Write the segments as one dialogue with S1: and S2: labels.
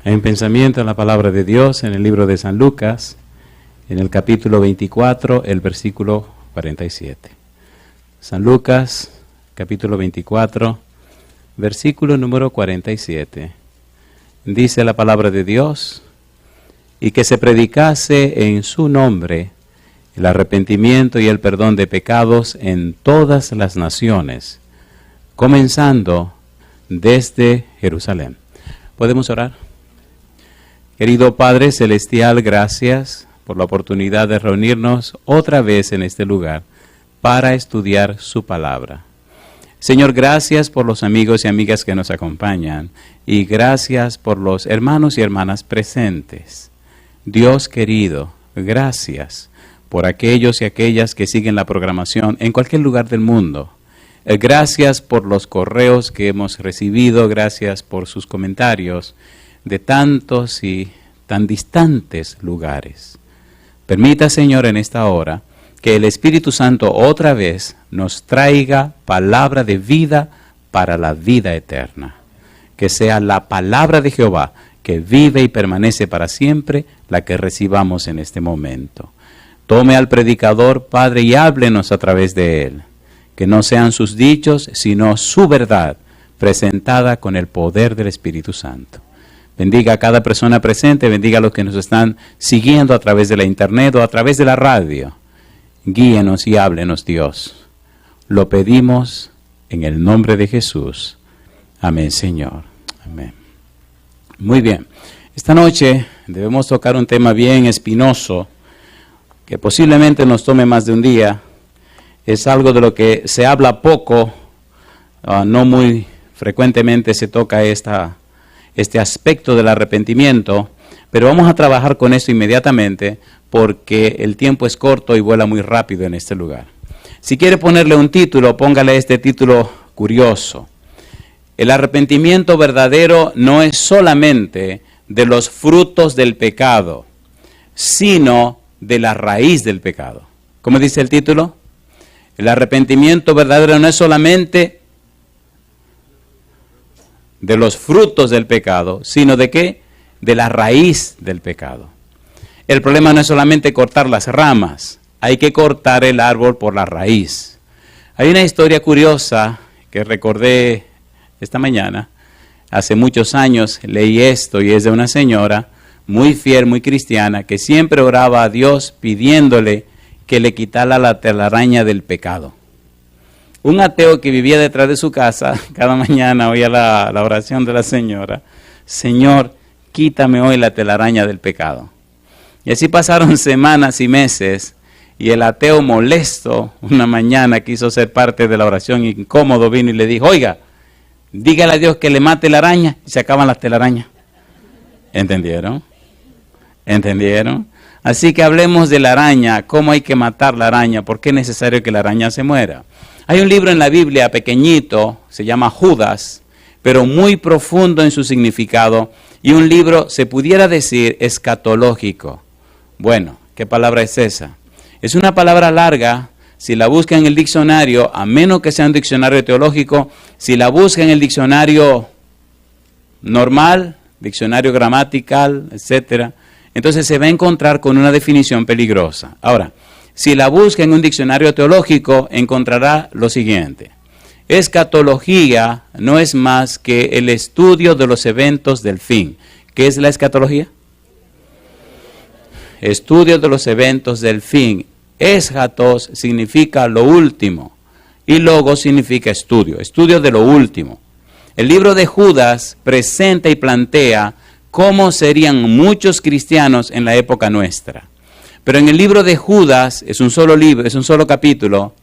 S1: Hay un pensamiento en la palabra de Dios en el libro de San Lucas, en el capítulo 24, el versículo 47. San Lucas, capítulo 24, versículo número 47. Dice la palabra de Dios: y que se predicase en su nombre el arrepentimiento y el perdón de pecados en todas las naciones, comenzando desde Jerusalén. ¿Podemos orar? Querido Padre Celestial, gracias por la oportunidad de reunirnos otra vez en este lugar para estudiar su palabra. Señor, gracias por los amigos y amigas que nos acompañan y gracias por los hermanos y hermanas presentes. Dios querido, gracias por aquellos y aquellas que siguen la programación en cualquier lugar del mundo. Gracias por los correos que hemos recibido, gracias por sus comentarios de tantos y tan distantes lugares. Permita, Señor, en esta hora que el Espíritu Santo otra vez nos traiga palabra de vida para la vida eterna. Que sea la palabra de Jehová que vive y permanece para siempre la que recibamos en este momento. Tome al predicador, Padre, y háblenos a través de él. Que no sean sus dichos, sino su verdad presentada con el poder del Espíritu Santo. Bendiga a cada persona presente, bendiga a los que nos están siguiendo a través de la internet o a través de la radio. Guíenos y háblenos, Dios. Lo pedimos en el nombre de Jesús. Amén, Señor. Amén. Muy bien. Esta noche debemos tocar un tema bien espinoso que posiblemente nos tome más de un día. Es algo de lo que se habla poco, no muy frecuentemente se toca este aspecto del arrepentimiento, pero vamos a trabajar con esto inmediatamente porque el tiempo es corto y vuela muy rápido en este lugar. Si quiere ponerle un título, póngale este título curioso. El arrepentimiento verdadero no es solamente de los frutos del pecado, sino de la raíz del pecado. ¿Cómo dice el título? El arrepentimiento verdadero no es solamente de los frutos del pecado, sino ¿de qué? De la raíz del pecado. El problema no es solamente cortar las ramas, hay que cortar el árbol por la raíz. Hay una historia curiosa que recordé esta mañana. Hace muchos años leí esto y es de una señora muy fiel, muy cristiana, que siempre oraba a Dios pidiéndole que le quitara la telaraña del pecado. Un ateo que vivía detrás de su casa, cada mañana oía la oración de la señora: Señor, quítame hoy la telaraña del pecado. Y así pasaron semanas y meses, y el ateo molesto, una mañana quiso ser parte de la oración, incómodo vino y le dijo: oiga, dígale a Dios que le mate la araña, y se acaban las telarañas. ¿Entendieron? ¿Entendieron? Así que hablemos de la araña, cómo hay que matar la araña, por qué es necesario que la araña se muera. Hay un libro en la Biblia pequeñito, se llama Judas, pero muy profundo en su significado, y un libro, se pudiera decir, escatológico. Bueno, ¿qué palabra es esa? Es una palabra larga. Si la busca en el diccionario, a menos que sea un diccionario teológico, si la busca en el diccionario normal, diccionario gramatical, etcétera, entonces se va a encontrar con una definición peligrosa. Ahora, si la busca en un diccionario teológico, encontrará lo siguiente: escatología no es más que el estudio de los eventos del fin. ¿Qué es la escatología? Estudio de los eventos del fin. Eschatos significa lo último y logos significa estudio, estudio de lo último. El libro de Judas presenta y plantea cómo serían muchos cristianos en la época nuestra. Pero en el libro de Judas es un solo libro, es un solo capítulo,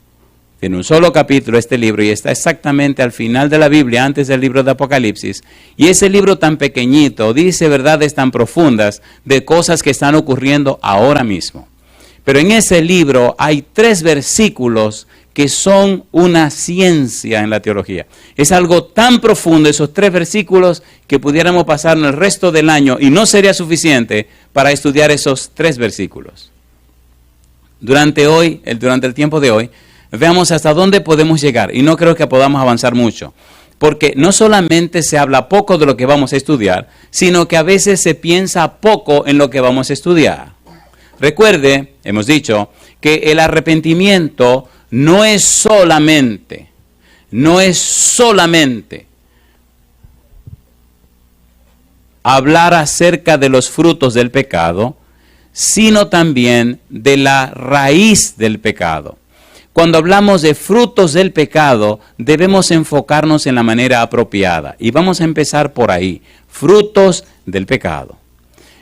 S1: tiene un solo capítulo este libro y está exactamente al final de la Biblia, antes del libro de Apocalipsis. Y ese libro tan pequeñito dice verdades tan profundas de cosas que están ocurriendo ahora mismo. Pero en ese libro hay 3 versículos que son una ciencia en la teología. Es algo tan profundo, esos 3 versículos, que pudiéramos pasarnos el resto del año y no sería suficiente para estudiar esos 3 versículos. Durante el tiempo de hoy, veamos hasta dónde podemos llegar y no creo que podamos avanzar mucho. Porque no solamente se habla poco de lo que vamos a estudiar, sino que a veces se piensa poco en lo que vamos a estudiar. Recuerde, hemos dicho, que el arrepentimiento no es solamente hablar acerca de los frutos del pecado, sino también de la raíz del pecado. Cuando hablamos de frutos del pecado, debemos enfocarnos en la manera apropiada. Y vamos a empezar por ahí, frutos del pecado.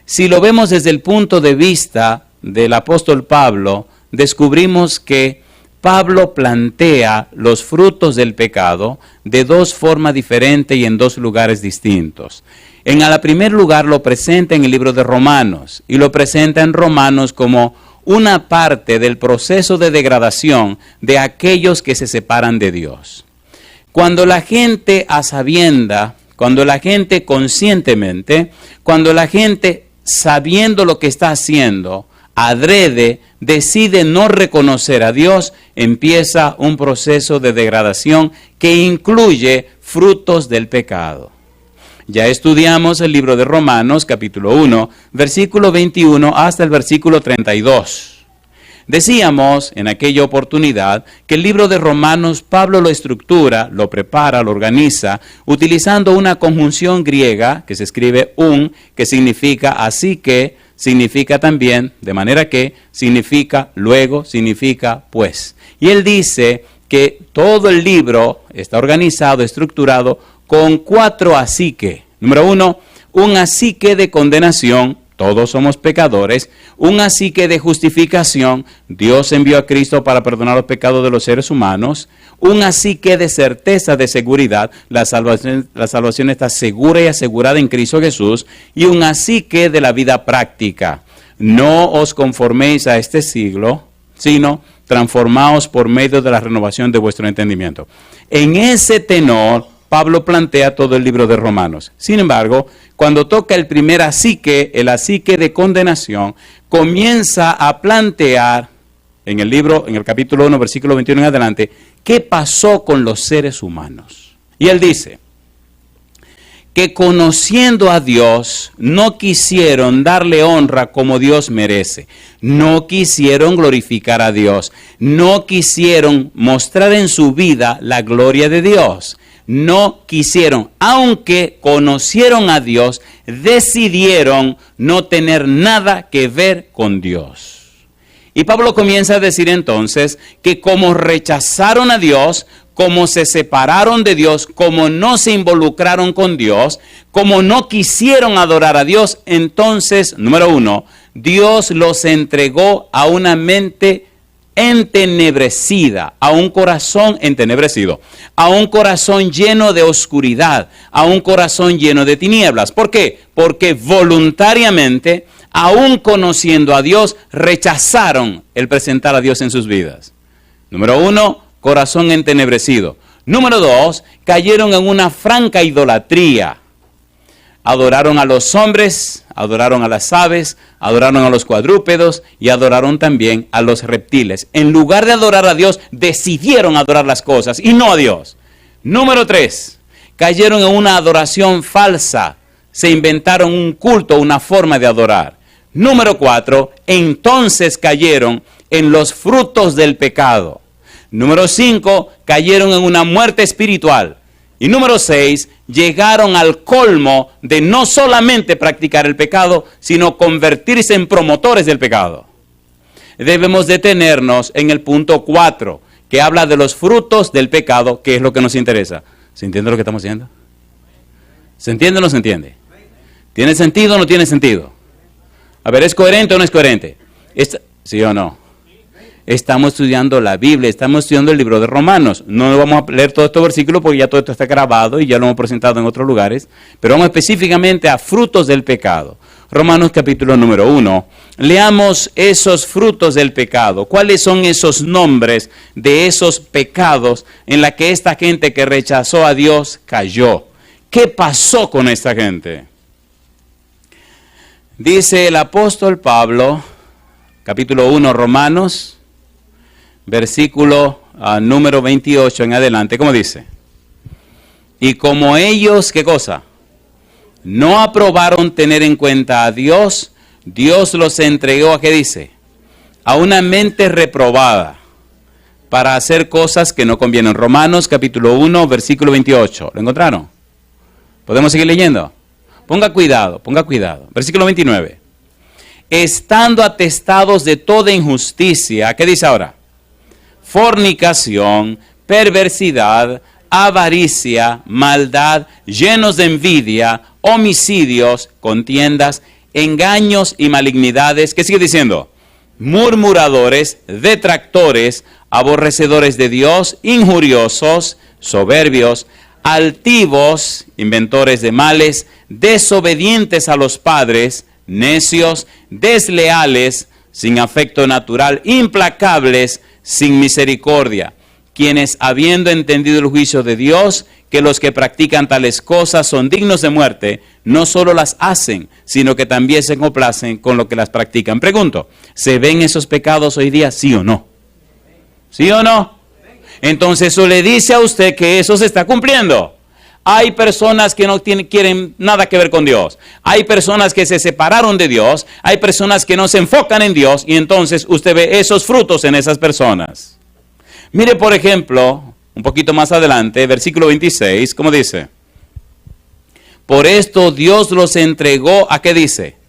S1: Si lo vemos desde el punto de vista del apóstol Pablo, descubrimos que Pablo plantea los frutos del pecado de dos formas diferentes y en dos lugares distintos. En el primer lugar lo presenta en el libro de Romanos, y lo presenta en Romanos como una parte del proceso de degradación de aquellos que se separan de Dios. Cuando la gente a sabienda, cuando la gente conscientemente, cuando la gente sabiendo lo que está haciendo, adrede, decide no reconocer a Dios, empieza un proceso de degradación que incluye frutos del pecado. Ya estudiamos el libro de Romanos, capítulo 1, versículo 21 hasta el versículo 32. Decíamos en aquella oportunidad que el libro de Romanos, Pablo lo estructura, lo prepara, lo organiza, utilizando una conjunción griega que se escribe que significa así que, significa también, de manera que, significa luego, significa pues. Y él dice que todo el libro está organizado, estructurado, con 4 así que. Número 1, un así que de condenación, todos somos pecadores. Un así que de justificación, Dios envió a Cristo para perdonar los pecados de los seres humanos. Un así que de certeza, de seguridad, la salvación está segura y asegurada en Cristo Jesús. Y un así que de la vida práctica, no os conforméis a este siglo, sino transformaos por medio de la renovación de vuestro entendimiento. En ese tenor, Pablo plantea todo el libro de Romanos. Sin embargo, cuando toca el primer así que, el así que de condenación, comienza a plantear en el libro, en el capítulo 1, versículo 21 en adelante, qué pasó con los seres humanos. Y él dice que conociendo a Dios, no quisieron darle honra como Dios merece. No quisieron glorificar a Dios. No quisieron mostrar en su vida la gloria de Dios. No quisieron, aunque conocieron a Dios, decidieron no tener nada que ver con Dios. Y Pablo comienza a decir entonces que como rechazaron a Dios, como se separaron de Dios, como no se involucraron con Dios, como no quisieron adorar a Dios, entonces, número 1, Dios los entregó a una mente entenebrecida, a un corazón entenebrecido, a un corazón lleno de oscuridad, a un corazón lleno de tinieblas. ¿Por qué? Porque voluntariamente, aún conociendo a Dios, rechazaron el presentar a Dios en sus vidas. Número 1, corazón entenebrecido. Número 2, cayeron en una franca idolatría. Adoraron a los hombres, adoraron a las aves, adoraron a los cuadrúpedos y adoraron también a los reptiles. En lugar de adorar a Dios, decidieron adorar las cosas y no a Dios. Número 3, cayeron en una adoración falsa. Se inventaron un culto, una forma de adorar. Número 4, entonces cayeron en los frutos del pecado. Número 5, cayeron en una muerte espiritual. Y número 6, llegaron al colmo de no solamente practicar el pecado, sino convertirse en promotores del pecado. Debemos detenernos en el punto 4, que habla de los frutos del pecado, que es lo que nos interesa. ¿Se entiende lo que estamos haciendo? ¿Se entiende o no se entiende? ¿Tiene sentido o no tiene sentido? A ver, ¿es coherente o no es coherente? ¿Sí o no? Estamos estudiando la Biblia, estamos estudiando el libro de Romanos. No vamos a leer todo este versículo porque ya todo esto está grabado y ya lo hemos presentado en otros lugares, pero vamos específicamente a frutos del pecado. Romanos capítulo número 1. Leamos esos frutos del pecado. ¿Cuáles son esos nombres de esos pecados en la que esta gente que rechazó a Dios cayó? ¿Qué pasó con esta gente? Dice el apóstol Pablo, capítulo 1, Romanos, versículo número 28 en adelante, ¿cómo dice? Y como ellos, ¿qué cosa? No aprobaron tener en cuenta a Dios, Dios los entregó a, ¿qué dice? A una mente reprobada para hacer cosas que no convienen. Romanos capítulo 1, versículo 28. ¿Lo encontraron? ¿Podemos seguir leyendo? Ponga cuidado. Versículo 29. Estando atestados de toda injusticia, ¿qué dice ahora? Fornicación, perversidad, avaricia, maldad, llenos de envidia, homicidios, contiendas, engaños y malignidades. ¿Qué sigue diciendo? Murmuradores, detractores, aborrecedores de Dios, injuriosos, soberbios, altivos, inventores de males, desobedientes a los padres, necios, desleales, sin afecto natural, implacables, sin misericordia, quienes habiendo entendido el juicio de Dios, que los que practican tales cosas son dignos de muerte, no solo las hacen, sino que también se complacen con lo que las practican. Pregunto, ¿se ven esos pecados hoy día, sí o no? ¿Sí o no? Entonces eso le dice a usted que eso se está cumpliendo. Hay personas que no quieren nada que ver con Dios. Hay personas que se separaron de Dios. Hay personas que no se enfocan en Dios. Y entonces usted ve esos frutos en esas personas. Mire, por ejemplo, un poquito más adelante, versículo 26, ¿cómo dice? Por esto Dios los entregó, ¿a qué dice?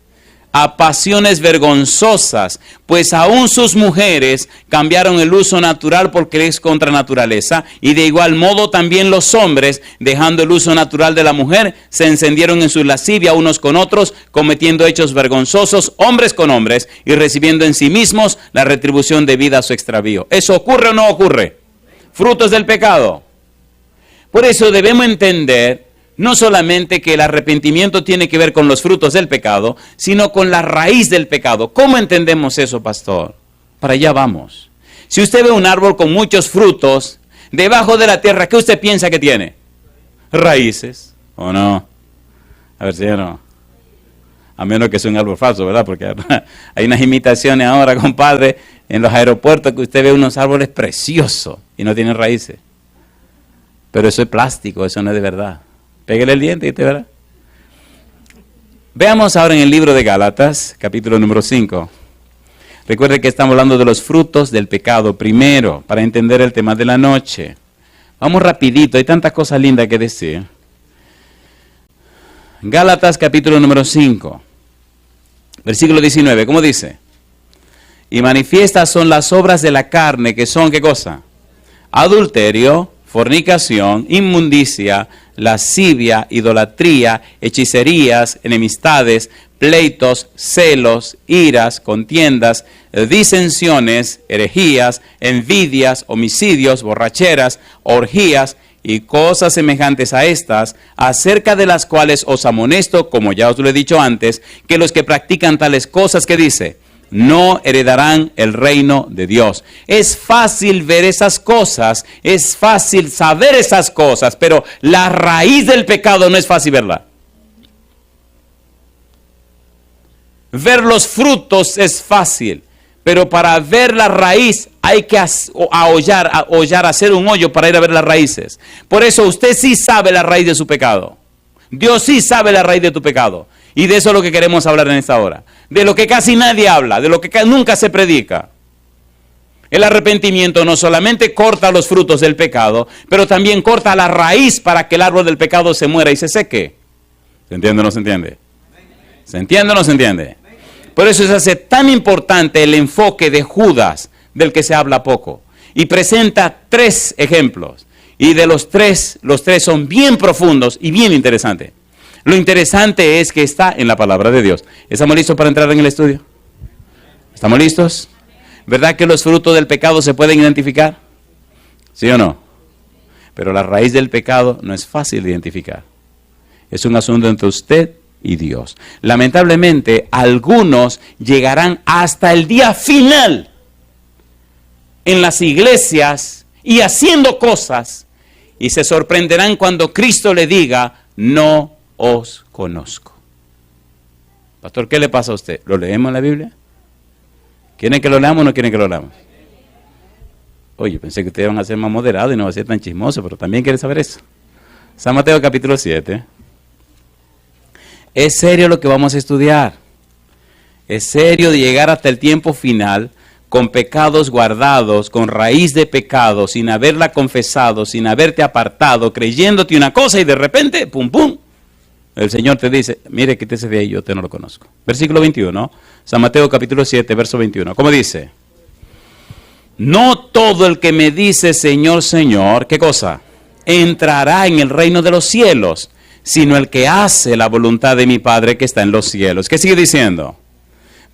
S1: A pasiones vergonzosas, pues aún sus mujeres cambiaron el uso natural porque es contra naturaleza, y de igual modo también los hombres, dejando el uso natural de la mujer, se encendieron en su lascivia unos con otros, cometiendo hechos vergonzosos, hombres con hombres, y recibiendo en sí mismos la retribución debida a su extravío. ¿Eso ocurre o no ocurre? Frutos del pecado. Por eso debemos entender no solamente que el arrepentimiento tiene que ver con los frutos del pecado, sino con la raíz del pecado. ¿Cómo entendemos eso, pastor? Para allá vamos. Si usted ve un árbol con muchos frutos, debajo de la tierra, ¿qué usted piensa que tiene? Raíces, ¿o no? A ver si ya no. A menos que sea un árbol falso, ¿verdad? Porque hay unas imitaciones ahora, compadre, en los aeropuertos que usted ve unos árboles preciosos y no tienen raíces. Pero eso es plástico, eso no es de verdad. Pégale el diente y te verá. Veamos ahora en el libro de Gálatas, capítulo número 5. Recuerde que estamos hablando de los frutos del pecado primero, para entender el tema de la noche. Vamos rapidito, hay tantas cosas lindas que decir. Gálatas, capítulo número 5, versículo 19, ¿cómo dice? Y manifiestas son las obras de la carne, que son, ¿qué cosa? Adulterio, fornicación, inmundicia, lascivia, idolatría, hechicerías, enemistades, pleitos, celos, iras, contiendas, disensiones, herejías, envidias, homicidios, borracheras, orgías y cosas semejantes a estas, acerca de las cuales os amonesto, como ya os lo he dicho antes, que los que practican tales cosas, ¿qué dice? No heredarán el reino de Dios. Es fácil ver esas cosas, es fácil saber esas cosas, pero la raíz del pecado no es fácil verla. Ver los frutos es fácil, pero para ver la raíz hay que hollar, hacer un hoyo para ir a ver las raíces. Por eso usted sí sabe la raíz de su pecado. Dios sí sabe la raíz de tu pecado. Y de eso es lo que queremos hablar en esta hora. De lo que casi nadie habla, de lo que nunca se predica. El arrepentimiento no solamente corta los frutos del pecado, pero también corta la raíz para que el árbol del pecado se muera y se seque. ¿Se entiende o no se entiende? ¿Se entiende o no se entiende? Por eso se hace tan importante el enfoque de Judas, del que se habla poco. Y presenta 3 ejemplos. Y de los tres son bien profundos y bien interesantes. Lo interesante es que está en la palabra de Dios. ¿Estamos listos para entrar en el estudio? ¿Estamos listos? ¿Verdad que los frutos del pecado se pueden identificar? ¿Sí o no? Pero la raíz del pecado no es fácil de identificar. Es un asunto entre usted y Dios. Lamentablemente, algunos llegarán hasta el día final en las iglesias y haciendo cosas y se sorprenderán cuando Cristo le diga, no os conozco. Pastor, ¿qué le pasa a usted? ¿Lo leemos en la Biblia? ¿Quieren que lo leamos o no quieren que lo leamos? Oye, pensé que ustedes iban a ser más moderados y no van a ser tan chismosos, pero también quieren saber eso. San Mateo capítulo 7. Es serio lo que vamos a estudiar. Es serio de llegar hasta el tiempo final con pecados guardados, con raíz de pecado, sin haberla confesado, sin haberte apartado, creyéndote una cosa y de repente, pum, pum, el Señor te dice, mire, quítese de ahí, yo te no lo conozco. Versículo 21, San Mateo capítulo 7, verso 21. ¿Cómo dice? No todo el que me dice Señor, Señor, ¿qué cosa? Entrará en el reino de los cielos, sino el que hace la voluntad de mi Padre que está en los cielos. ¿Qué sigue diciendo?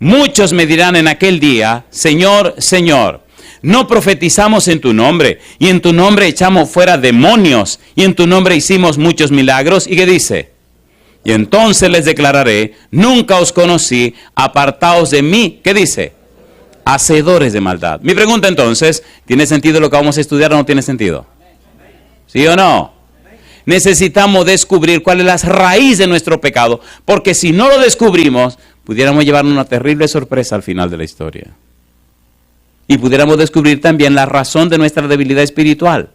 S1: Muchos me dirán en aquel día, Señor, Señor, no profetizamos en tu nombre, y en tu nombre echamos fuera demonios, y en tu nombre hicimos muchos milagros. ¿Y qué dice? Y entonces les declararé, nunca os conocí, apartaos de mí. ¿Qué dice? Hacedores de maldad. Mi pregunta entonces, ¿tiene sentido lo que vamos a estudiar o no tiene sentido? ¿Sí o no? Necesitamos descubrir cuál es la raíz de nuestro pecado, porque si no lo descubrimos, pudiéramos llevarnos una terrible sorpresa al final de la historia. Y pudiéramos descubrir también la razón de nuestra debilidad espiritual.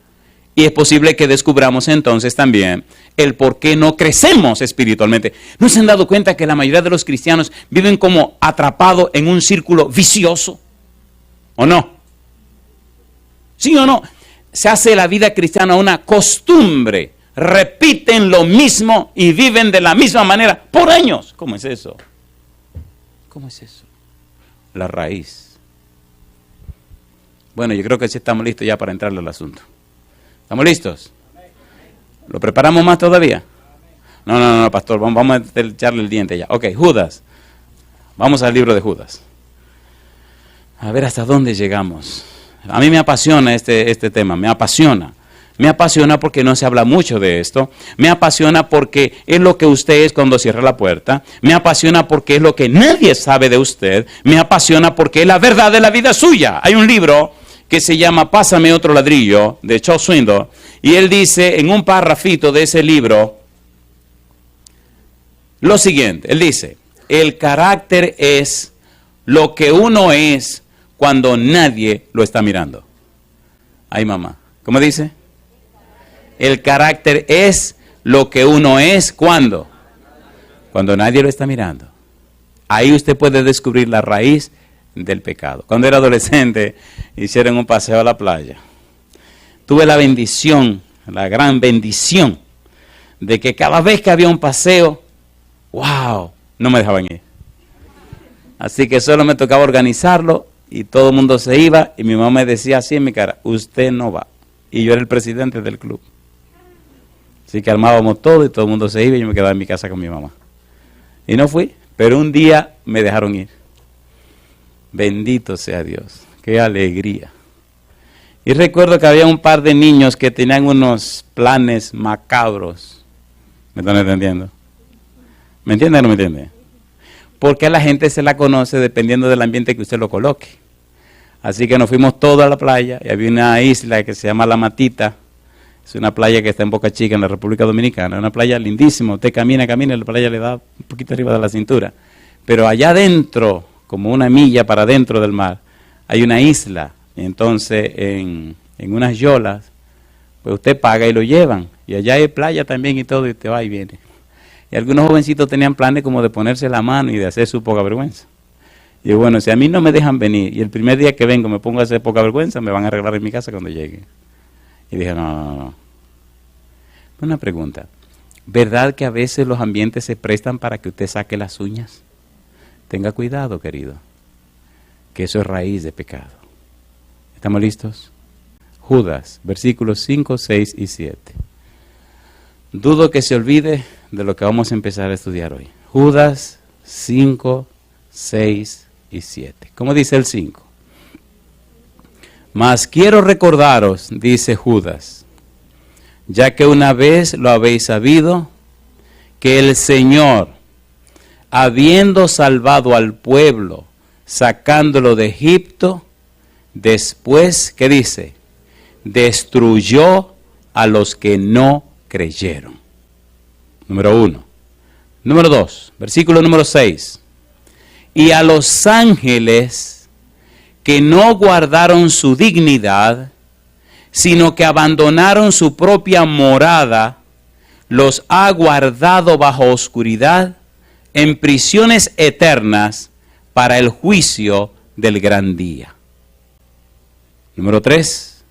S1: Y es posible que descubramos entonces también el por qué no crecemos espiritualmente. ¿No se han dado cuenta que la mayoría de los cristianos viven como atrapados en un círculo vicioso? ¿O no? ¿Sí o no? Se hace la vida cristiana una costumbre. Repiten lo mismo y viven de la misma manera por años. ¿Cómo es eso? ¿Cómo es eso? La raíz. Bueno, yo creo que sí estamos listos ya para entrarle al asunto. ¿Estamos listos? ¿Lo preparamos más todavía? No, pastor, vamos a echarle el diente ya. Ok, Judas. Vamos al libro de Judas. A ver hasta dónde llegamos. A mí me apasiona este tema, me apasiona. Me apasiona porque no se habla mucho de esto. Me apasiona porque es lo que usted es cuando cierra la puerta. Me apasiona porque es lo que nadie sabe de usted. Me apasiona porque es la verdad de la vida suya. Hay un libro que se llama Pásame otro ladrillo, de Charles Swindoll, y él dice en un párrafito de ese libro lo siguiente. Él dice, el carácter es lo que uno es cuando nadie lo está mirando. Ay, mamá, ¿cómo dice? El carácter es lo que uno es cuando nadie lo está mirando. Ahí usted puede descubrir la raíz del pecado. Cuando era adolescente, hicieron un paseo a la playa. Tuve la bendición, la gran bendición, de que cada vez que había un paseo, wow, no me dejaban ir. Así que solo me tocaba organizarlo y todo el mundo se iba y mi mamá me decía así en mi cara, usted no va. Y yo era el presidente del club. Así que armábamos todo y todo el mundo se iba y yo me quedaba en mi casa con mi mamá. Y no fui, pero un día me dejaron ir. Bendito sea Dios, qué alegría. Y recuerdo que había un par de niños que tenían unos planes macabros. ¿Me están entendiendo? ¿Me entiende o no me entiende? Porque a la gente se la conoce dependiendo del ambiente que usted lo coloque. Así que nos fuimos todos a la playa y había una isla que se llama La Matita. Es una playa que está en Boca Chica, en la República Dominicana. Es una playa lindísima. Usted camina y la playa le da un poquito arriba de la cintura. Pero allá adentro, como una milla para adentro del mar, hay una isla. Y entonces, en unas yolas, pues usted paga y lo llevan. Y allá hay playa también y todo, y usted va y viene. Y algunos jovencitos tenían planes como de ponerse la mano y de hacer su poca vergüenza. Y bueno, si a mí no me dejan venir y el primer día que vengo me pongo a hacer poca vergüenza, me van a arreglar en mi casa cuando llegue. Y dije, no. Una pregunta. ¿Verdad que a veces los ambientes se prestan para que usted saque las uñas? Tenga cuidado, querido, que eso es raíz de pecado. ¿Estamos listos? Judas, versículos 5, 6 y 7. Dudo que se olvide de lo que vamos a empezar a estudiar hoy. Judas 5, 6 y 7. ¿Cómo dice el 5? Mas quiero recordaros, dice Judas, ya que una vez lo habéis sabido, que el Señor, habiendo salvado al pueblo, sacándolo de Egipto, después, ¿qué dice? Destruyó a los que no creyeron. Número 1. Número 2, versículo número 6. Y a los ángeles que no guardaron su dignidad, sino que abandonaron su propia morada, los ha guardado bajo oscuridad en prisiones eternas para el juicio del gran día. Número 3.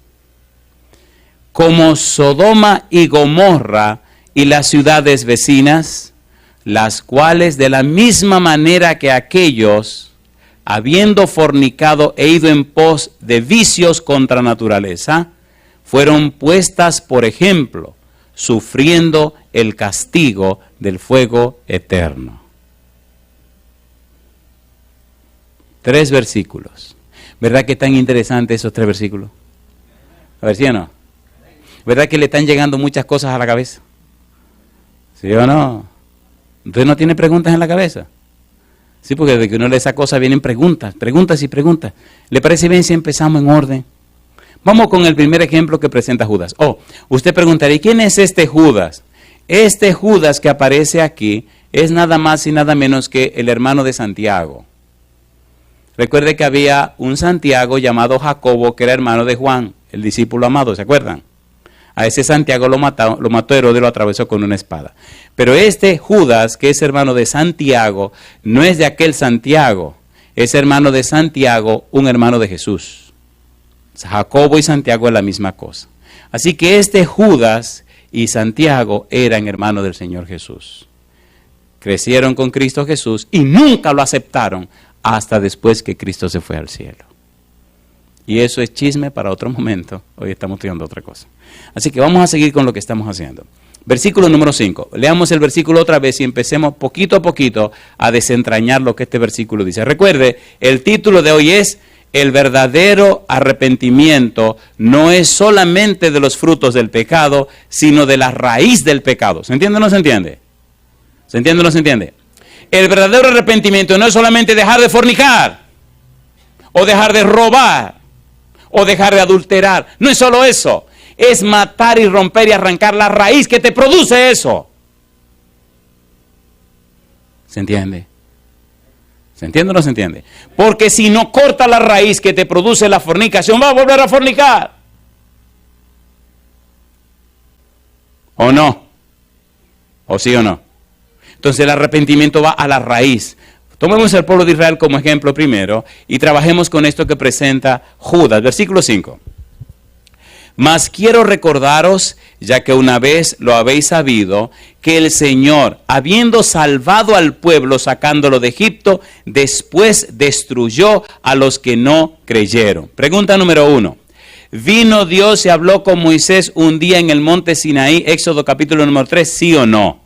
S1: Como Sodoma y Gomorra y las ciudades vecinas, las cuales de la misma manera que aquellos, habiendo fornicado e ido en pos de vicios contra naturaleza, fueron puestas por ejemplo, sufriendo el castigo del fuego eterno. 3 versículos. ¿Verdad que están interesantes esos 3 versículos? A ver, ¿sí o no? ¿Verdad que le están llegando muchas cosas a la cabeza? ¿Sí o no? ¿Usted no tiene preguntas en la cabeza? Sí, porque desde que uno lee esa cosa vienen preguntas, preguntas y preguntas. ¿Le parece bien si empezamos en orden? Vamos con el primer ejemplo que presenta Judas. Usted preguntaría, ¿quién es este Judas? Este Judas que aparece aquí es nada más y nada menos que el hermano de Santiago. Recuerde que había un Santiago llamado Jacobo que era hermano de Juan, el discípulo amado, ¿se acuerdan? A ese Santiago lo mató Herodes, lo atravesó con una espada. Pero este Judas, que es hermano de Santiago, no es de aquel Santiago, es hermano de Santiago, un hermano de Jesús. Jacobo y Santiago es la misma cosa. Así que este Judas y Santiago eran hermanos del Señor Jesús. Crecieron con Cristo Jesús y nunca lo aceptaron hasta después que Cristo se fue al cielo. Y eso es chisme para otro momento. Hoy estamos estudiando otra cosa. Así que vamos a seguir con lo que estamos haciendo. Versículo número 5. Leamos el versículo otra vez y empecemos poquito a poquito a desentrañar lo que este versículo dice. Recuerde, el título de hoy es: el verdadero arrepentimiento no es solamente de los frutos del pecado, sino de la raíz del pecado. ¿Se entiende o no se entiende? ¿Se entiende o no se entiende? El verdadero arrepentimiento no es solamente dejar de fornicar, o dejar de robar, o dejar de adulterar. No es solo eso. Es matar y romper y arrancar la raíz que te produce eso. ¿Se entiende? ¿Se entiende o no se entiende? Porque si no corta la raíz que te produce la fornicación, va a volver a fornicar. ¿O no? ¿O sí o no? Entonces el arrepentimiento va a la raíz. Tomemos al pueblo de Israel como ejemplo primero y trabajemos con esto que presenta Judas. Versículo 5. Mas quiero recordaros, ya que una vez lo habéis sabido, que el Señor, habiendo salvado al pueblo sacándolo de Egipto, después destruyó a los que no creyeron. Pregunta número 1. ¿Vino Dios y habló con Moisés un día en el monte Sinaí, Éxodo capítulo número 3, sí o no?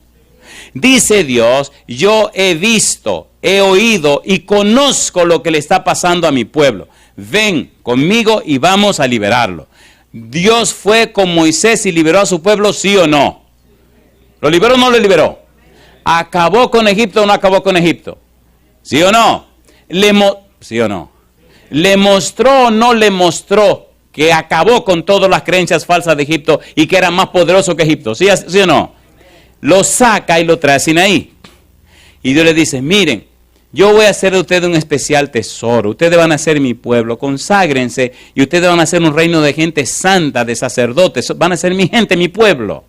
S1: Dice Dios, yo he visto, he oído y conozco lo que le está pasando a mi pueblo. Ven conmigo y vamos a liberarlo. ¿Dios fue con Moisés y liberó a su pueblo, sí o no? ¿Lo liberó o no lo liberó? ¿Acabó con Egipto o no acabó con Egipto? ¿Sí o no? ¿Sí o no? ¿Le mostró o no le mostró que acabó con todas las creencias falsas de Egipto y que era más poderoso que Egipto? ¿Sí o no? Lo saca y lo trae a Sinaí. Y Dios le dice, miren, yo voy a hacer de ustedes un especial tesoro. Ustedes van a ser mi pueblo, conságrense y ustedes van a ser un reino de gente santa, de sacerdotes. Van a ser mi gente, mi pueblo.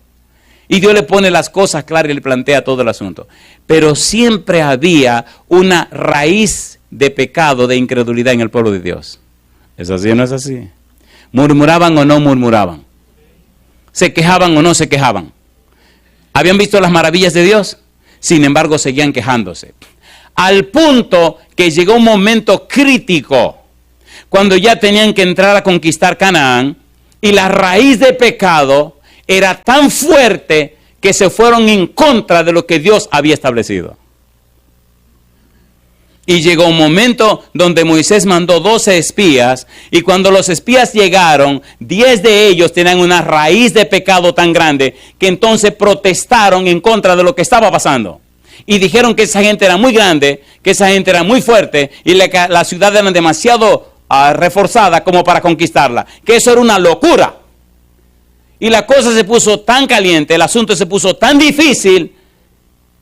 S1: Y Dios le pone las cosas claras y le plantea todo el asunto. Pero siempre había una raíz de pecado, de incredulidad en el pueblo de Dios. ¿Es así o no es así? ¿Murmuraban o no murmuraban? ¿Se quejaban o no se quejaban? ¿Habían visto las maravillas de Dios? Sin embargo, seguían quejándose. Al punto que llegó un momento crítico, cuando ya tenían que entrar a conquistar Canaán, y la raíz de pecado era tan fuerte que se fueron en contra de lo que Dios había establecido. Y llegó un momento donde Moisés mandó 12 espías, y cuando los espías llegaron, 10 de ellos tenían una raíz de pecado tan grande, que entonces protestaron en contra de lo que estaba pasando. Y dijeron que esa gente era muy grande, que esa gente era muy fuerte, y la ciudad era demasiado reforzada como para conquistarla. Que eso era una locura. Y la cosa se puso tan caliente, el asunto se puso tan difícil,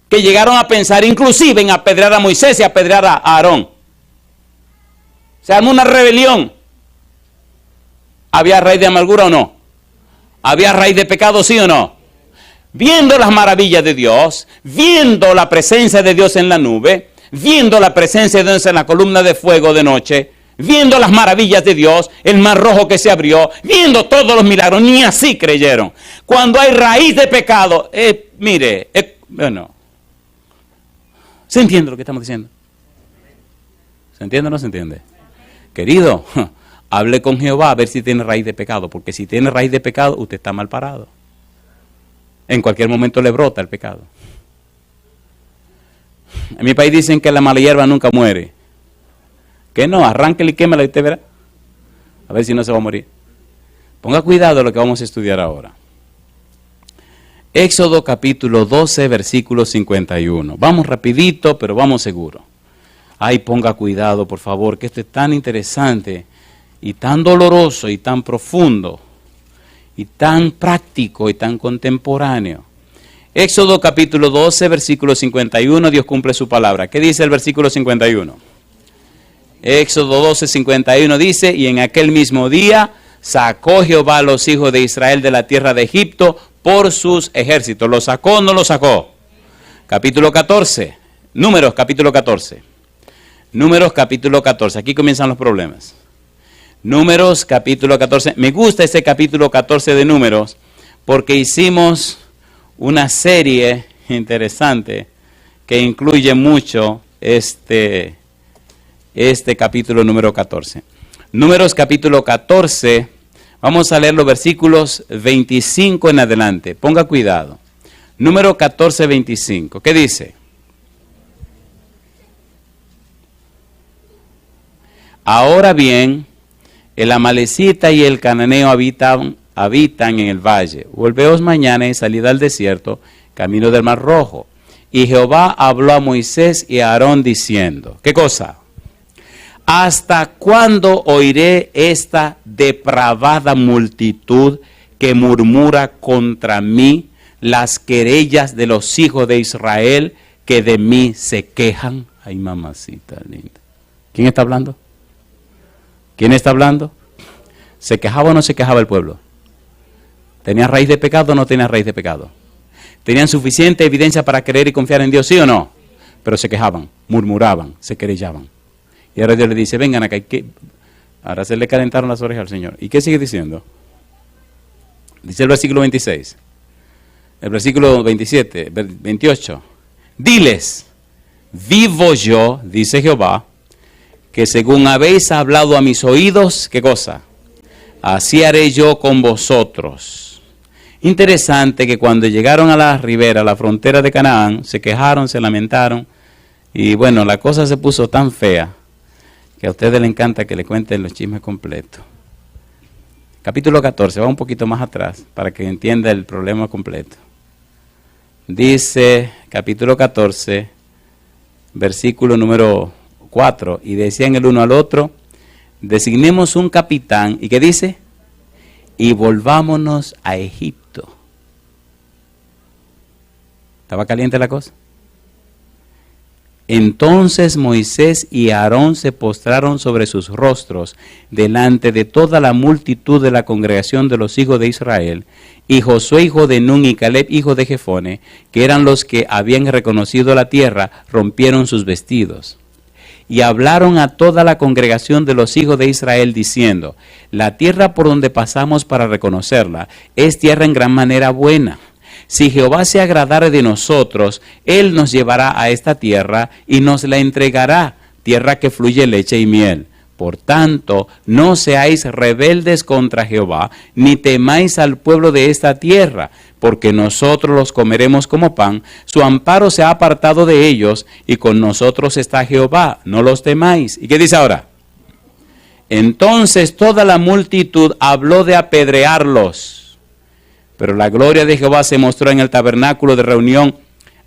S1: que llegaron a pensar inclusive en apedrear a Moisés y apedrear a Aarón. Se armó una rebelión. ¿Había raíz de amargura o no? ¿Había raíz de pecado, sí o no? viendo las maravillas de Dios, viendo la presencia de Dios en la nube, viendo la presencia de Dios en la columna de fuego de noche, viendo las maravillas de Dios, el mar rojo que se abrió, viendo todos los milagros, ni así creyeron. Cuando hay raíz de pecado, bueno, ¿se entiende lo que estamos diciendo? ¿Se entiende o no se entiende? Querido, hable con Jehová a ver si tiene raíz de pecado, porque si tiene raíz de pecado, usted está mal parado. En cualquier momento le brota el pecado. En mi país dicen que la mala hierba nunca muere. Que no, arránquela y quémela y usted verá. A ver si no se va a morir. Ponga cuidado lo que vamos a estudiar ahora. Éxodo capítulo 12, versículo 51. Vamos rapidito, pero vamos seguro. Ay, ponga cuidado, por favor, que esto es tan interesante y tan doloroso y tan profundo y tan práctico y tan contemporáneo. Éxodo capítulo 12, versículo 51, Dios cumple su palabra. ¿Qué dice el versículo 51? Éxodo 12, 51 dice, y en aquel mismo día sacó Jehová a los hijos de Israel de la tierra de Egipto por sus ejércitos. ¿Lo sacó o no lo sacó? Capítulo 14, Números capítulo 14. Números capítulo 14, aquí comienzan los problemas. Números capítulo 14, me gusta ese capítulo 14 de Números porque hicimos una serie interesante que incluye mucho este capítulo número 14. Números capítulo 14, vamos a leer los versículos 25 en adelante, ponga cuidado. Número 14, 25, ¿qué dice? Ahora bien, el amalecita y el cananeo habitan en el valle. Volveos mañana y salid al desierto, camino del mar rojo. Y Jehová habló a Moisés y a Aarón diciendo, ¿qué cosa? ¿Hasta cuándo oiré esta depravada multitud que murmura contra mí las querellas de los hijos de Israel que de mí se quejan? Ay, mamacita linda. ¿Quién está hablando? ¿Quién está hablando? ¿Se quejaba o no se quejaba el pueblo? ¿Tenía raíz de pecado o no tenía raíz de pecado? ¿Tenían suficiente evidencia para creer y confiar en Dios, sí o no? Pero se quejaban, murmuraban, se querellaban. Y ahora Dios le dice, vengan acá. Ahora se le calentaron las orejas al Señor. ¿Y qué sigue diciendo? Dice el versículo 26. El versículo 27, 28. Diles, vivo yo, dice Jehová, que según habéis hablado a mis oídos, ¿qué cosa? Así haré yo con vosotros. Interesante que cuando llegaron a la ribera, a la frontera de Canaán, se quejaron, se lamentaron, y bueno, la cosa se puso tan fea, que a ustedes les encanta que le cuenten los chismes completos. Capítulo 14, va un poquito más atrás, para que entienda el problema completo. Dice, capítulo 14, versículo número 4, y decían el uno al otro, designemos un capitán, ¿y qué dice? Y volvámonos a Egipto. ¿Estaba caliente la cosa? Entonces Moisés y Aarón se postraron sobre sus rostros delante de toda la multitud de la congregación de los hijos de Israel, y Josué hijo de Nun y Caleb hijo de Jefone, que eran los que habían reconocido la tierra, rompieron sus vestidos. Y hablaron a toda la congregación de los hijos de Israel diciendo, la tierra por donde pasamos para reconocerla es tierra en gran manera buena. Si Jehová se agradare de nosotros, Él nos llevará a esta tierra y nos la entregará, tierra que fluye leche y miel. Por tanto, no seáis rebeldes contra Jehová, ni temáis al pueblo de esta tierra, porque nosotros los comeremos como pan, su amparo se ha apartado de ellos, y con nosotros está Jehová, no los temáis. ¿Y qué dice ahora? Entonces toda la multitud habló de apedrearlos, pero la gloria de Jehová se mostró en el tabernáculo de reunión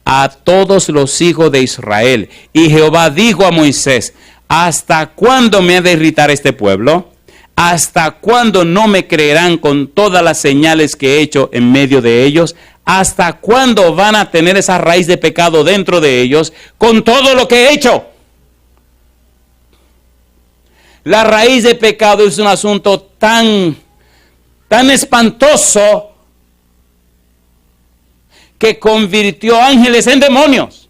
S1: a todos los hijos de Israel. Y Jehová dijo a Moisés, ¿hasta cuándo me ha de irritar este pueblo? ¿Hasta cuándo no me creerán con todas las señales que he hecho en medio de ellos? ¿Hasta cuándo van a tener esa raíz de pecado dentro de ellos con todo lo que he hecho? La raíz de pecado es un asunto tan espantoso que convirtió ángeles en demonios.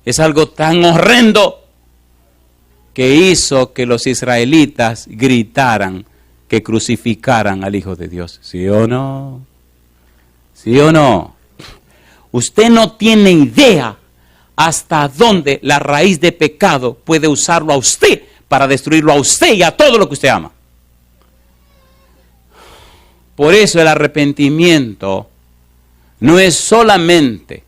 S1: Es algo tan horrendo que hizo que los israelitas gritaran que crucificaran al Hijo de Dios. ¿Sí o no? ¿Sí o no? Usted no tiene idea hasta dónde la raíz de pecado puede usarlo a usted para destruirlo a usted y a todo lo que usted ama. Por eso el arrepentimiento no es solamente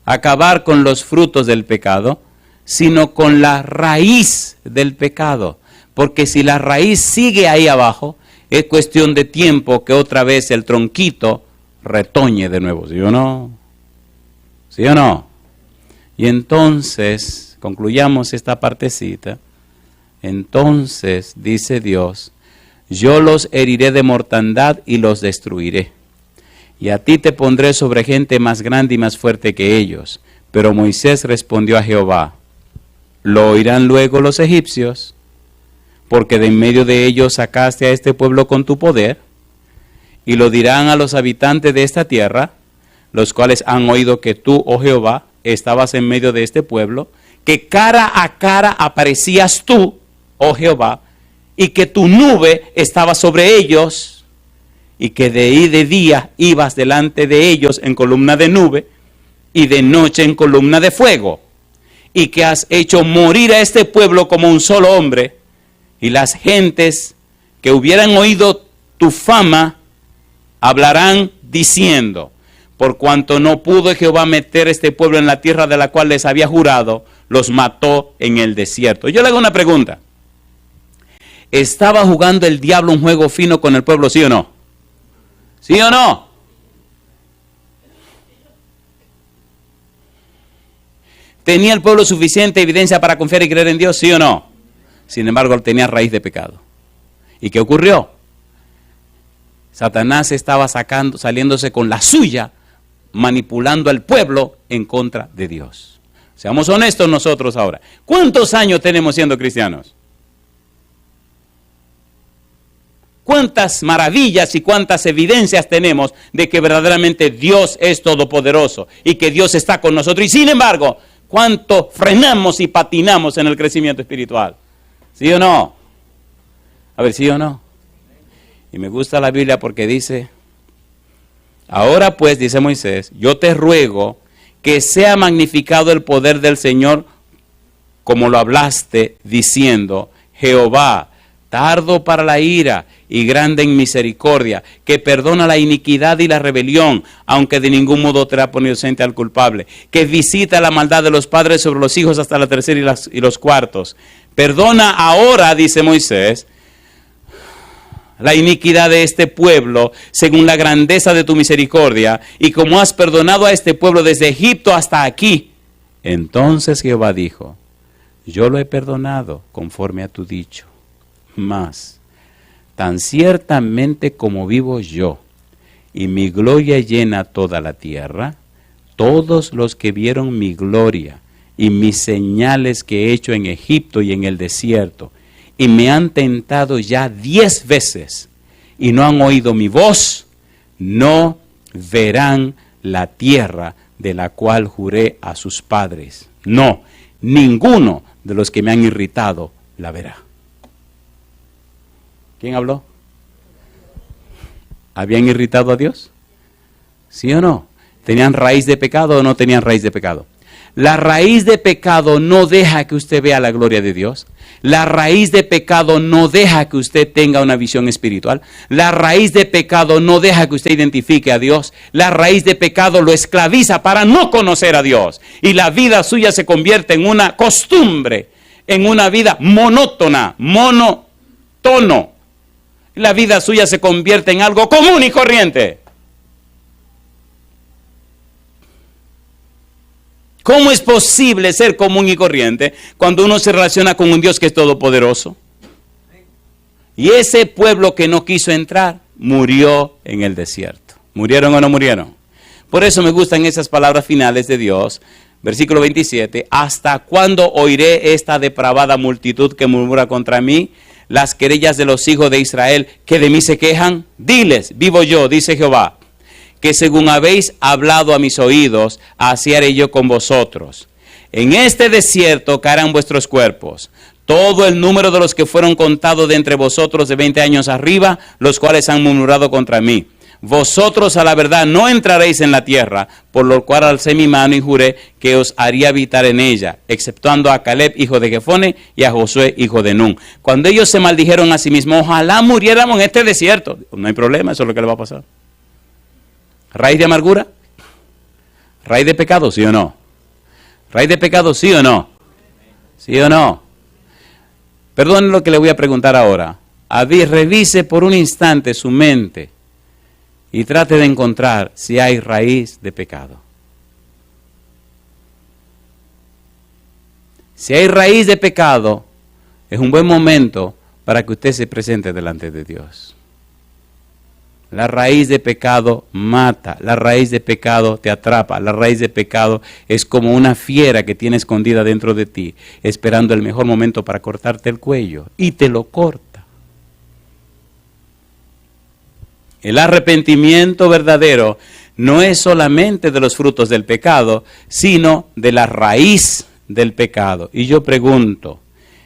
S1: acabar con los frutos del pecado, sino con la raíz del pecado. Porque si la raíz sigue ahí abajo, es cuestión de tiempo que otra vez el tronquito retoñe de nuevo. ¿Sí o no? ¿Sí o no? Y entonces, concluyamos esta partecita. Entonces, dice Dios, yo los heriré de mortandad y los destruiré. Y a ti te pondré sobre gente más grande y más fuerte que ellos. Pero Moisés respondió a Jehová, ¿lo oirán luego los egipcios? Porque de en medio de ellos sacaste a este pueblo con tu poder. Y lo dirán a los habitantes de esta tierra, los cuales han oído que tú, oh Jehová, estabas en medio de este pueblo, que cara a cara aparecías tú, oh Jehová, y que tu nube estaba sobre ellos, y que de ahí de día ibas delante de ellos en columna de nube, y de noche en columna de fuego, y que has hecho morir a este pueblo como un solo hombre, y las gentes que hubieran oído tu fama hablarán diciendo, por cuanto no pudo Jehová meter este pueblo en la tierra de la cual les había jurado, los mató en el desierto. Yo le hago una pregunta. ¿Estaba jugando el diablo un juego fino con el pueblo, sí o no? ¿Sí o no? ¿Tenía el pueblo suficiente evidencia para confiar y creer en Dios, sí o no? Sin embargo, tenía raíz de pecado. ¿Y qué ocurrió? Satanás estaba saliéndose con la suya, manipulando al pueblo en contra de Dios. Seamos honestos nosotros ahora. ¿Cuántos años tenemos siendo cristianos? ¿Cuántas maravillas y cuántas evidencias tenemos de que verdaderamente Dios es todopoderoso y que Dios está con nosotros? Y sin embargo, ¿cuánto frenamos y patinamos en el crecimiento espiritual? ¿Sí o no? A ver, ¿sí o no? Y me gusta la Biblia porque dice, ahora pues, dice Moisés, yo te ruego que sea magnificado el poder del Señor como lo hablaste, diciendo, Jehová, tardo para la ira y grande en misericordia, que perdona la iniquidad y la rebelión, aunque de ningún modo trae por inocente al culpable, que visita la maldad de los padres sobre los hijos hasta la tercera y los cuartos. Perdona ahora, dice Moisés, la iniquidad de este pueblo, según la grandeza de tu misericordia, y como has perdonado a este pueblo desde Egipto hasta aquí. Entonces Jehová dijo, yo lo he perdonado conforme a tu dicho. Mas, tan ciertamente como vivo yo, y mi gloria llena toda la tierra, todos los que vieron mi gloria y mis señales que he hecho en Egipto y en el desierto, y me han tentado ya 10 veces, y no han oído mi voz, no verán la tierra de la cual juré a sus padres. No, ninguno de los que me han irritado la verá. ¿Quién habló? ¿Habían irritado a Dios? ¿Sí o no? ¿Tenían raíz de pecado o no tenían raíz de pecado? La raíz de pecado no deja que usted vea la gloria de Dios. La raíz de pecado no deja que usted tenga una visión espiritual. La raíz de pecado no deja que usted identifique a Dios. La raíz de pecado lo esclaviza para no conocer a Dios. Y la vida suya se convierte en una costumbre, en una vida monótona, monotono. La vida suya se convierte en algo común y corriente. ¿Cómo es posible ser común y corriente cuando uno se relaciona con un Dios que es todopoderoso? Y ese pueblo que no quiso entrar, murió en el desierto. ¿Murieron o no murieron? Por eso me gustan esas palabras finales de Dios. Versículo 27, ¿hasta cuándo oiré esta depravada multitud que murmura contra mí? las querellas de los hijos de Israel que de mí se quejan? Diles, vivo yo, dice Jehová, que según habéis hablado a mis oídos, así haré yo con vosotros. En este desierto caerán vuestros cuerpos, todo el número de los que fueron contados de entre vosotros de 20 años arriba, los cuales han murmurado contra mí. Vosotros a la verdad no entraréis en la tierra, por lo cual alcé mi mano y juré que os haría habitar en ella, exceptuando a Caleb, hijo de Jefone, y a Josué, hijo de Nun. Cuando ellos se maldijeron a sí mismos, ojalá muriéramos en este desierto. No hay problema, eso es lo que le va a pasar. ¿Raíz de amargura? ¿Raíz de pecado, sí o no? ¿Raíz de pecado, sí o no? ¿Sí o no? Perdón lo que le voy a preguntar ahora. Revise por un instante su mente y trate de encontrar si hay raíz de pecado. Si hay raíz de pecado, es un buen momento para que usted se presente delante de Dios. La raíz de pecado mata, la raíz de pecado te atrapa, la raíz de pecado es como una fiera que tiene escondida dentro de ti, esperando el mejor momento para cortarte el cuello, y te lo corta. El arrepentimiento verdadero no es solamente de los frutos del pecado, sino de la raíz del pecado. Y yo pregunto,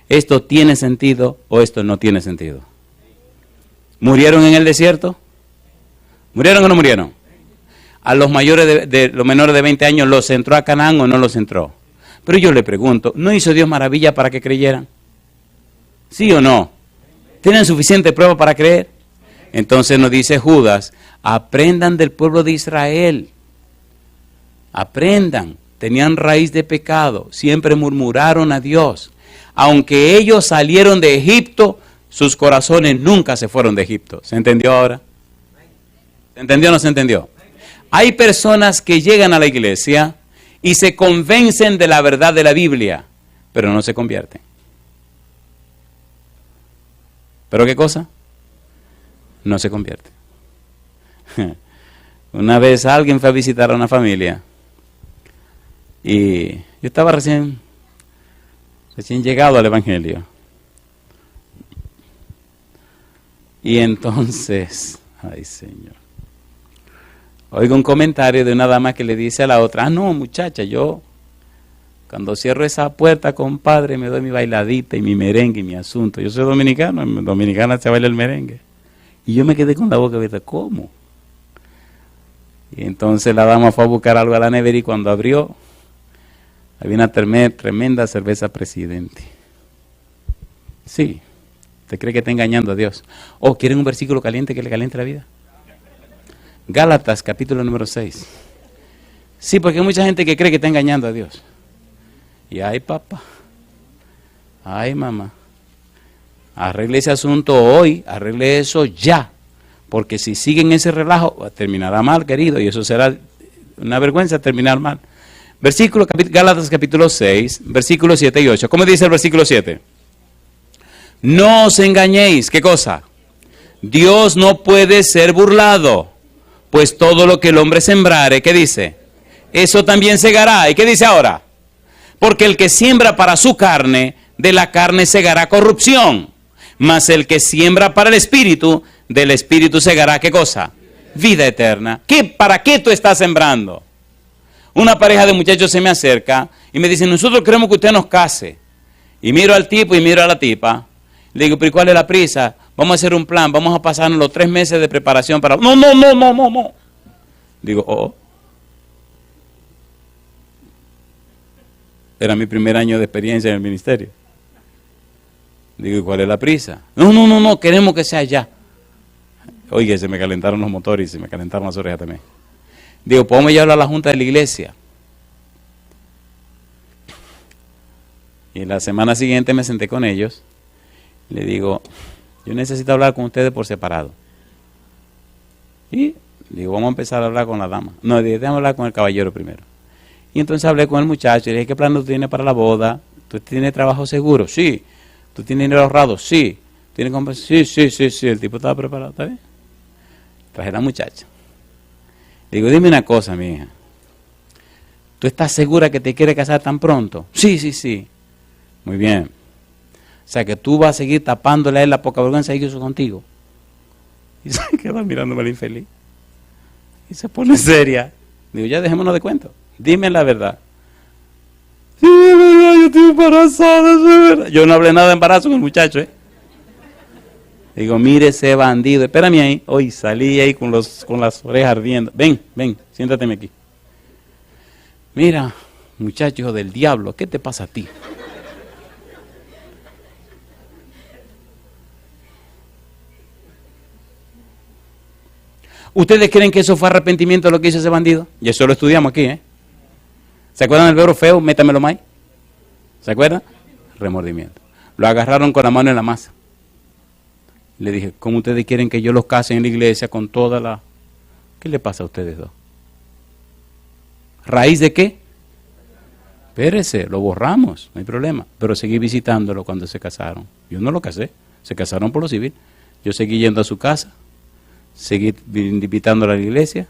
S1: ¿esto tiene sentido o esto no tiene sentido? ¿Murieron en el desierto? ¿Murieron o no murieron? ¿A los mayores los menores de 20 años los entró a Canaán o no los entró? Pero yo le pregunto, ¿no hizo Dios maravilla para que creyeran? ¿Sí o no? ¿Tienen suficiente prueba para creer? Entonces nos dice Judas, aprendan del pueblo de Israel. Aprendan. Tenían raíz de pecado, siempre murmuraron a Dios. Aunque ellos salieron de Egipto, sus corazones nunca se fueron de Egipto. ¿Se entendió ahora? ¿Se entendió o no se entendió? Hay personas que llegan a la iglesia y se convencen de la verdad de la Biblia, pero no se convierten. ¿Pero qué cosa? No se convierte. Una vez alguien fue a visitar a una familia y yo estaba recién llegado al Evangelio. Y entonces, ay Señor, oigo un comentario de una dama que le dice a la otra, no muchacha, yo cuando cierro esa puerta, compadre, me doy mi bailadita y mi merengue y mi asunto. Yo soy dominicano, en Dominicana se baila el merengue. Y yo me quedé con la boca abierta, ¿cómo? Y entonces la dama fue a buscar algo a la nevera y cuando abrió, había una tremenda cerveza Presidente. Sí, ¿usted cree que está engañando a Dios? ¿O quieren un versículo caliente que le caliente la vida? Gálatas, capítulo número 6. Sí, porque hay mucha gente que cree que está engañando a Dios. Y ay papá, ay mamá, arregle ese asunto hoy, arregle eso ya, porque si siguen ese relajo, terminará mal, querido, y eso será una vergüenza terminar mal. Gálatas capítulo 6, versículos 7 y 8. ¿Cómo dice el versículo 7? No os engañéis, ¿qué cosa? Dios no puede ser burlado, pues todo lo que el hombre sembrare, ¿qué dice? Eso también segará. ¿Y qué dice ahora? Porque el que siembra para su carne, de la carne segará corrupción. Mas el que siembra para el Espíritu, del Espíritu segará, ¿qué cosa? Vida eterna. ¿Para qué tú estás sembrando? Una pareja de muchachos se me acerca y me dicen, nosotros queremos que usted nos case. Y miro al tipo y miro a la tipa. Le digo, pero ¿cuál es la prisa? Vamos a hacer un plan, vamos a pasarnos los 3 meses de preparación para... No. Digo, oh. Era mi primer año de experiencia en el ministerio. Digo, ¿y cuál es la prisa? No, queremos que sea ya. Oye, se me calentaron los motores y se me calentaron las orejas también. Digo, podemos llevarlo a la junta de la iglesia. Y la semana siguiente me senté con ellos. Le digo, yo necesito hablar con ustedes por separado. Y digo, vamos a empezar a hablar con la dama. No, déjame hablar con el caballero primero. Y entonces hablé con el muchacho y le dije, ¿qué plan tú tienes para la boda? ¿Tú tienes trabajo seguro? Sí. ¿Tú tienes dinero ahorrado? Sí. ¿Tienes compensación? Sí. El tipo estaba preparado, ¿está bien? Traje a la muchacha. Le digo, dime una cosa, mi hija. ¿Tú estás segura que te quieres casar tan pronto? Sí. Muy bien. sea que tú vas a seguir tapándole a él la poca vergüenza y eso contigo. Y se queda mirándome al infeliz. Y se pone seria. Digo, ya dejémonos de cuento. Dime la verdad. Sí, es verdad, yo estoy embarazada, es verdad. Yo no hablé nada de embarazo con el muchacho, Digo, mire ese bandido. Espérame ahí. Hoy salí ahí con las orejas ardiendo. Ven, siéntateme aquí. Mira, muchacho hijo del diablo, ¿qué te pasa a ti? ¿Ustedes creen que eso fue arrepentimiento lo que hizo ese bandido? Y eso lo estudiamos aquí, ¿Se acuerdan del verbo feo? Métamelo más. ¿Se acuerdan? Remordimiento. Lo agarraron con la mano en la masa. Le dije, ¿cómo ustedes quieren que yo los case en la iglesia con toda la... ¿Qué le pasa a ustedes dos? ¿Raíz de qué? Espérese, lo borramos, no hay problema. Pero seguí visitándolo cuando se casaron. Yo no lo casé, se casaron por lo civil. Yo seguí yendo a su casa, seguí invitándolo a la iglesia.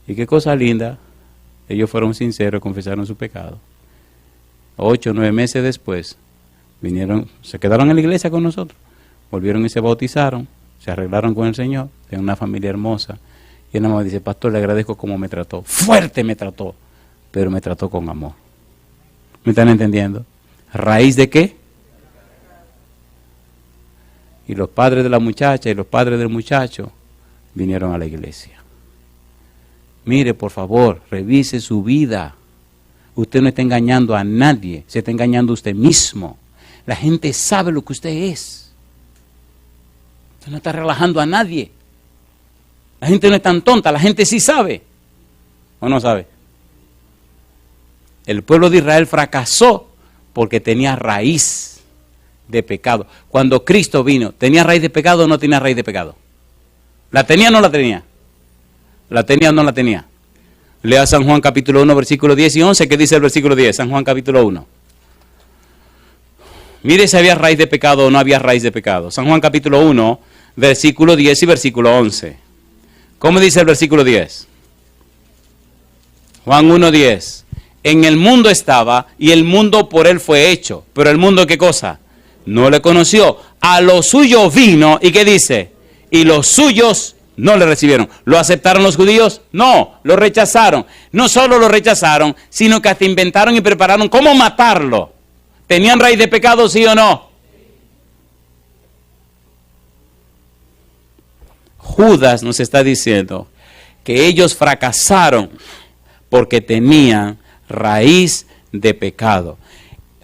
S1: Y qué cosa linda, ellos fueron sinceros, confesaron su pecado. 8 o 9 meses después, vinieron, se quedaron en la iglesia con nosotros. Volvieron y se bautizaron, se arreglaron con el Señor, tienen una familia hermosa. Y él nada más dice, pastor, le agradezco cómo me trató. Fuerte me trató, pero me trató con amor. ¿Me están entendiendo? ¿Raíz de qué? Y los padres de la muchacha y los padres del muchacho vinieron a la iglesia. Mire, por favor, revise su vida. Usted no está engañando a nadie, se está engañando a usted mismo. La gente sabe lo que usted es. Usted no está relajando a nadie. La gente no es tan tonta, la gente sí sabe. ¿O no sabe? El pueblo de Israel fracasó porque tenía raíz de pecado. Cuando Cristo vino, ¿tenía raíz de pecado o no tenía raíz de pecado? ¿La tenía o no la tenía? ¿La tenía o no la tenía? Lea San Juan capítulo 1, versículo 10 y 11. ¿Qué dice el versículo 10? San Juan capítulo 1. Mire si había raíz de pecado o no había raíz de pecado. San Juan capítulo 1, versículo 10 y versículo 11. ¿Cómo dice el versículo 10? Juan 1, 10. En el mundo estaba y el mundo por él fue hecho. Pero el mundo, ¿qué cosa? No le conoció. A lo suyo vino, ¿y qué dice? Y los suyos no le recibieron. ¿Lo aceptaron los judíos? No, lo rechazaron. No solo lo rechazaron, sino que hasta inventaron y prepararon cómo matarlo. ¿Tenían raíz de pecado, sí o no? Judas nos está diciendo que ellos fracasaron porque tenían raíz de pecado.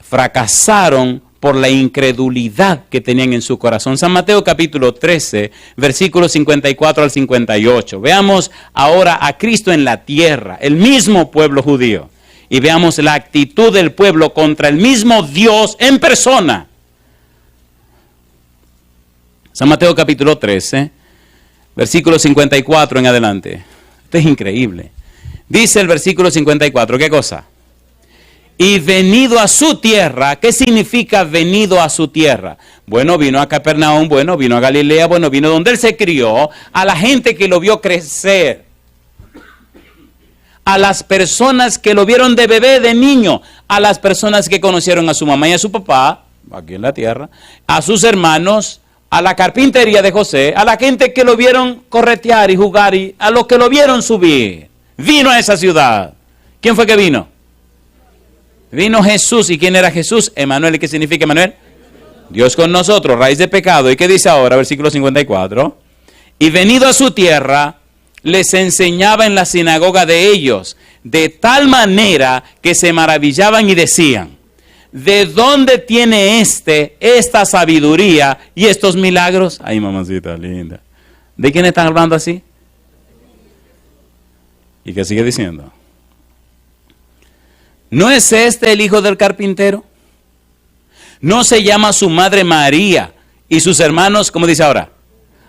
S1: Fracasaron por la incredulidad que tenían en su corazón. San Mateo capítulo 13, versículos 54 al 58. Veamos ahora a Cristo en la tierra, el mismo pueblo judío. Y veamos la actitud del pueblo contra el mismo Dios en persona. San Mateo capítulo 13, versículo 54 en adelante. Esto es increíble. Dice el versículo 54, ¿qué cosa? Y venido a su tierra. ¿Qué significa venido a su tierra? Bueno, vino a Capernaum, bueno, vino a Galilea, bueno, vino donde él se crió, a la gente que lo vio crecer, a las personas que lo vieron de bebé, de niño, a las personas que conocieron a su mamá y a su papá, aquí en la tierra, a sus hermanos, a la carpintería de José, a la gente que lo vieron corretear y jugar, y a los que lo vieron subir. Vino a esa ciudad. ¿Quién fue que vino? Vino Jesús. ¿Y quién era Jesús? Emanuel. ¿Y qué significa Emanuel? Dios con nosotros, raíz de pecado. ¿Y qué dice ahora? Versículo 54. Y venido a su tierra, les enseñaba en la sinagoga de ellos, de tal manera que se maravillaban y decían, ¿de dónde tiene esta sabiduría y estos milagros? Ay, mamacita linda. ¿De quién están hablando así? ¿Y qué sigue diciendo? ¿No es este el hijo del carpintero? ¿No se llama su madre María y sus hermanos, cómo dice ahora?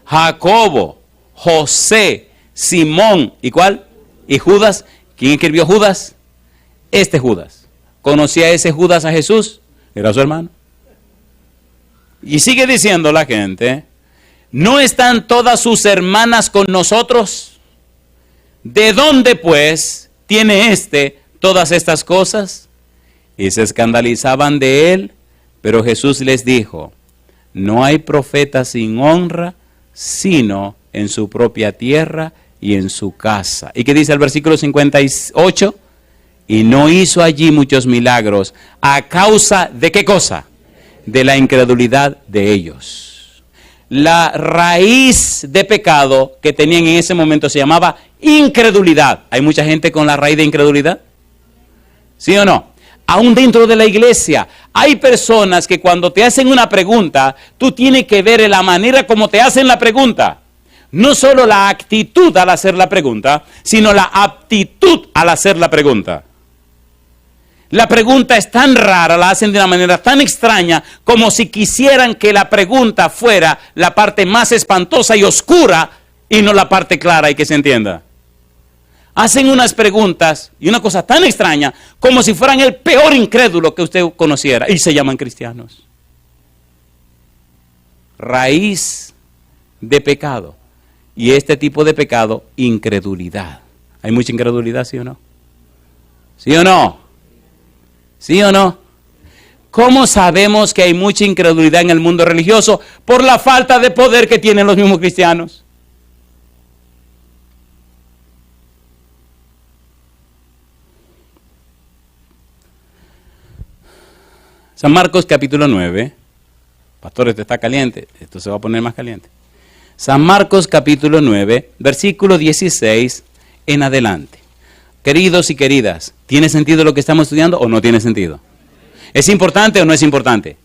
S1: Jacobo, José, Simón, ¿y cuál? ¿Y Judas? ¿Quién escribió Judas? Este Judas. ¿Conocía ese Judas a Jesús? Era su hermano. Y sigue diciendo la gente, ¿no están todas sus hermanas con nosotros? ¿De dónde pues tiene todas estas cosas? Y se escandalizaban de él, Pero Jesús les dijo, no hay profeta sin honra, sino en su propia tierra y en su casa. ¿Y qué dice el versículo 58? Y no hizo allí muchos milagros, ¿a causa de qué cosa? De la incredulidad de ellos. La raíz de pecado que tenían en ese momento se llamaba incredulidad. ¿Hay mucha gente con la raíz de incredulidad? ¿Sí o no? Aún dentro de la iglesia hay personas que cuando te hacen una pregunta, tú tienes que ver la manera como te hacen la pregunta. No solo la actitud al hacer la pregunta, sino la aptitud al hacer la pregunta. La pregunta es tan rara, la hacen de una manera tan extraña, como si quisieran que la pregunta fuera la parte más espantosa y oscura y no la parte clara y que se entienda. Hacen unas preguntas y una cosa tan extraña como si fueran el peor incrédulo que usted conociera y se llaman cristianos. Raíz de pecado. Y este tipo de pecado, incredulidad. ¿Hay mucha incredulidad, sí o no? ¿Sí o no? ¿Sí o no? ¿Cómo sabemos que hay mucha incredulidad en el mundo religioso? Por la falta de poder que tienen los mismos cristianos. San Marcos capítulo 9. Pastor, esto está caliente. Esto se va a poner más caliente. San Marcos capítulo 9, versículo 16 en adelante. Queridos y queridas, ¿tiene sentido lo que estamos estudiando o no tiene sentido? ¿Es importante o no es importante?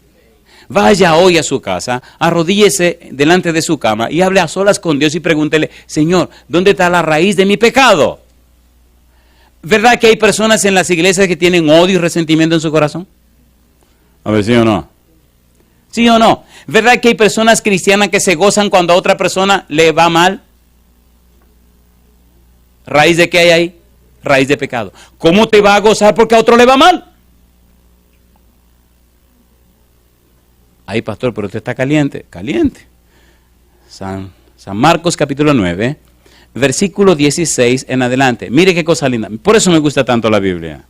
S1: Vaya hoy a su casa, arrodíllese delante de su cama y hable a solas con Dios y pregúntele, Señor, ¿dónde está la raíz de mi pecado? ¿Verdad que hay personas en las iglesias que tienen odio y resentimiento en su corazón? A ver, ¿sí o no? ¿Sí o no? ¿Verdad que hay personas cristianas que se gozan cuando a otra persona le va mal? ¿Raíz de qué hay ahí? Raíz de pecado. ¿Cómo te va a gozar porque a otro le va mal? Ay, pastor, pero usted está caliente. Caliente. San Marcos capítulo 9, versículo 16 en adelante. Mire qué cosa linda. Por eso me gusta tanto la Biblia.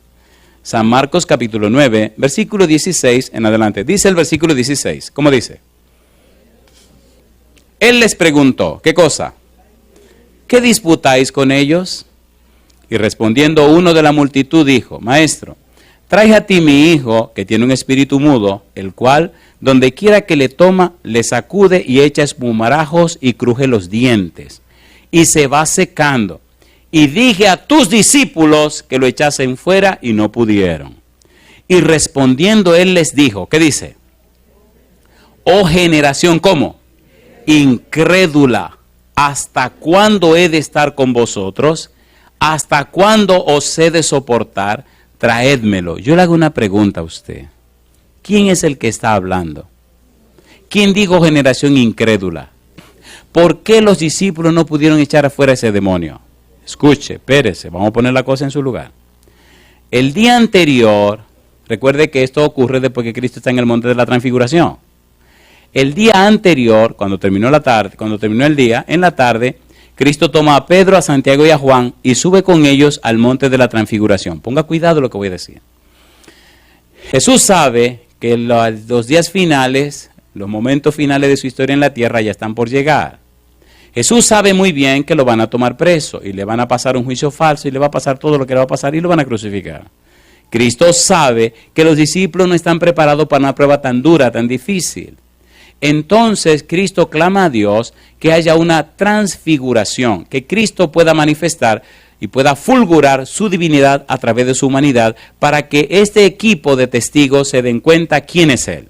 S1: San Marcos capítulo 9, versículo 16 en adelante. Dice el versículo 16. ¿Cómo dice? Él les preguntó, ¿qué cosa? ¿Qué disputáis con ellos? Y respondiendo uno de la multitud dijo, Maestro, trae a ti mi hijo, que tiene un espíritu mudo, el cual, donde quiera que le toma, le sacude y echa espumarajos y cruje los dientes, y se va secando. Y dije a tus discípulos que lo echasen fuera y no pudieron. Y respondiendo él les dijo, ¿qué dice? Oh generación, ¿cómo? Incrédula, ¿hasta cuándo he de estar con vosotros? ¿Hasta cuándo os he de soportar? Traédmelo. Yo le hago una pregunta a usted. ¿Quién es el que está hablando? ¿Quién dijo generación incrédula? ¿Por qué los discípulos no pudieron echar afuera ese demonio? Escuche, espérese, vamos a poner la cosa en su lugar. El día anterior, recuerde que esto ocurre después que Cristo está en el monte de la transfiguración. El día anterior, cuando terminó la tarde, cuando terminó el día, en la tarde, Cristo toma a Pedro, a Santiago y a Juan y sube con ellos al monte de la transfiguración. Ponga cuidado lo que voy a decir. Jesús sabe que los días finales, los momentos finales de su historia en la tierra ya están por llegar. Jesús sabe muy bien que lo van a tomar preso y le van a pasar un juicio falso y le va a pasar todo lo que le va a pasar y lo van a crucificar. Cristo sabe que los discípulos no están preparados para una prueba tan dura, tan difícil. Entonces Cristo clama a Dios que haya una transfiguración, que Cristo pueda manifestar y pueda fulgurar su divinidad a través de su humanidad para que este equipo de testigos se den cuenta quién es Él.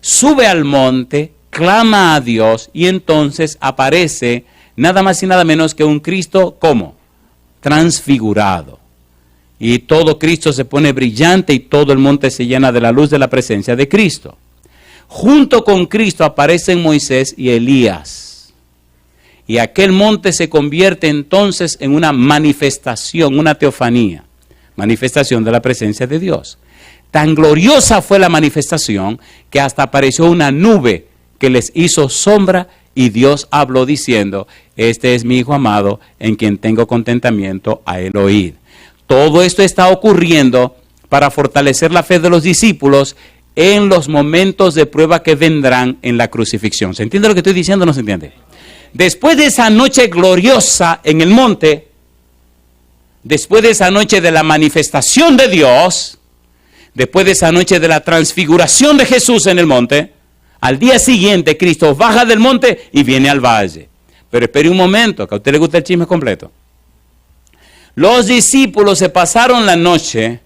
S1: Sube al monte, clama a Dios y entonces aparece nada más y nada menos que un Cristo, ¿cómo? Transfigurado. Y todo Cristo se pone brillante y todo el monte se llena de la luz de la presencia de Cristo. Junto con Cristo aparecen Moisés y Elías. Y aquel monte se convierte entonces en una manifestación, una teofanía, manifestación de la presencia de Dios. Tan gloriosa fue la manifestación que hasta apareció una nube que les hizo sombra y Dios habló diciendo, este es mi Hijo amado en quien tengo contentamiento, a él oíd. Todo esto está ocurriendo para fortalecer la fe de los discípulos en los momentos de prueba que vendrán en la crucifixión. ¿Se entiende lo que estoy diciendo o no se entiende? Después de esa noche gloriosa en el monte, después de esa noche de la manifestación de Dios, después de esa noche de la transfiguración de Jesús en el monte, al día siguiente Cristo baja del monte y viene al valle. Pero espere un momento, que a usted le gusta el chisme completo. Los discípulos se pasaron la noche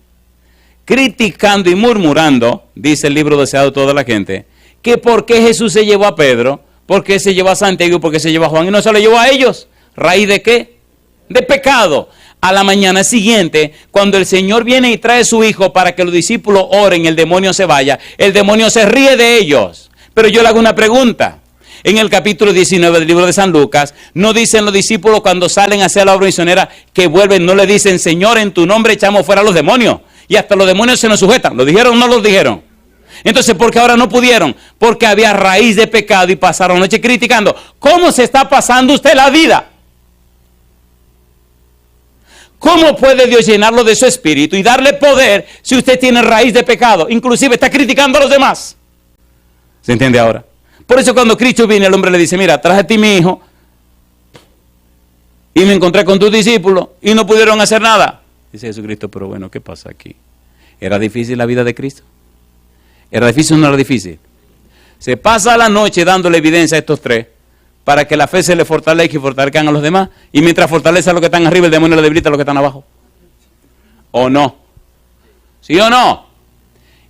S1: criticando y murmurando, dice el libro deseado de toda la gente, que por qué Jesús se llevó a Pedro, por qué se llevó a Santiago, por qué se llevó a Juan y no se lo llevó a ellos. ¿Raíz de qué? De pecado. A la mañana siguiente, cuando el Señor viene y trae a su hijo para que los discípulos oren, el demonio se vaya, el demonio se ríe de ellos. Pero yo le hago una pregunta. En el capítulo 19 del libro de San Lucas, no dicen los discípulos cuando salen a hacer la obra misionera que vuelven, no le dicen, Señor, en tu nombre echamos fuera a los demonios. Y hasta los demonios se nos sujetan. ¿Lo dijeron o no lo dijeron? Entonces, ¿por qué ahora no pudieron? Porque había raíz de pecado y pasaron la noche criticando. ¿Cómo se está pasando usted la vida? ¿Cómo puede Dios llenarlo de su espíritu y darle poder si usted tiene raíz de pecado? Inclusive está criticando a los demás. ¿Se entiende ahora? Por eso cuando Cristo viene, el hombre le dice, mira, traje a ti mi hijo y me encontré con tus discípulos y no pudieron hacer nada. Dice Jesucristo, pero bueno, ¿qué pasa aquí? ¿Era difícil la vida de Cristo? ¿Era difícil o no era difícil? Se pasa la noche dándole evidencia a estos tres para que la fe se le fortalezca y fortalezcan a los demás. Y mientras fortalece a los que están arriba, el demonio le debilita a los que están abajo. ¿O no? ¿Sí o no?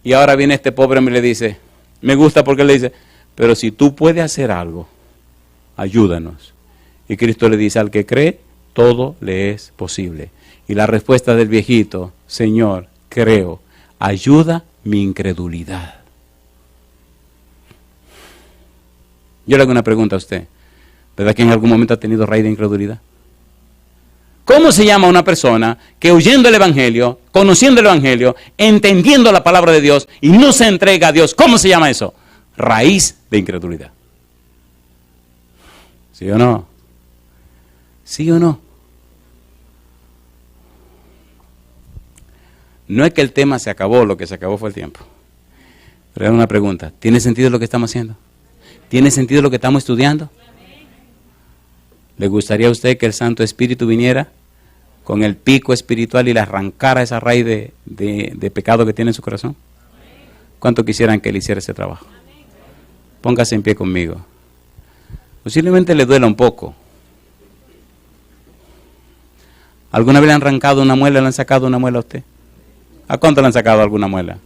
S1: Y ahora viene este pobre hombre y le dice, me gusta porque le dice, pero si tú puedes hacer algo, ayúdanos. Y Cristo le dice, al que cree, todo le es posible. Y la respuesta del viejito, Señor, creo, ayuda mi incredulidad. Yo le hago una pregunta a usted. ¿Verdad que en algún momento ha tenido raíz de incredulidad? ¿Cómo se llama una persona que oyendo el Evangelio, conociendo el Evangelio, entendiendo la palabra de Dios y no se entrega a Dios? ¿Cómo se llama eso? Raíz de incredulidad. ¿Sí o no? ¿Sí o no? No es que el tema se acabó, lo que se acabó fue el tiempo. Pero era una pregunta, ¿tiene sentido lo que estamos haciendo? ¿Tiene sentido lo que estamos estudiando? ¿Le gustaría a usted que el Santo Espíritu viniera con el pico espiritual y le arrancara esa raíz de pecado que tiene en su corazón? ¿Cuánto quisieran que él hiciera ese trabajo? Póngase en pie conmigo. Posiblemente le duela un poco. ¿Alguna vez le han arrancado una muela, le han sacado una muela a usted? ¿A cuánto le han sacado alguna muela?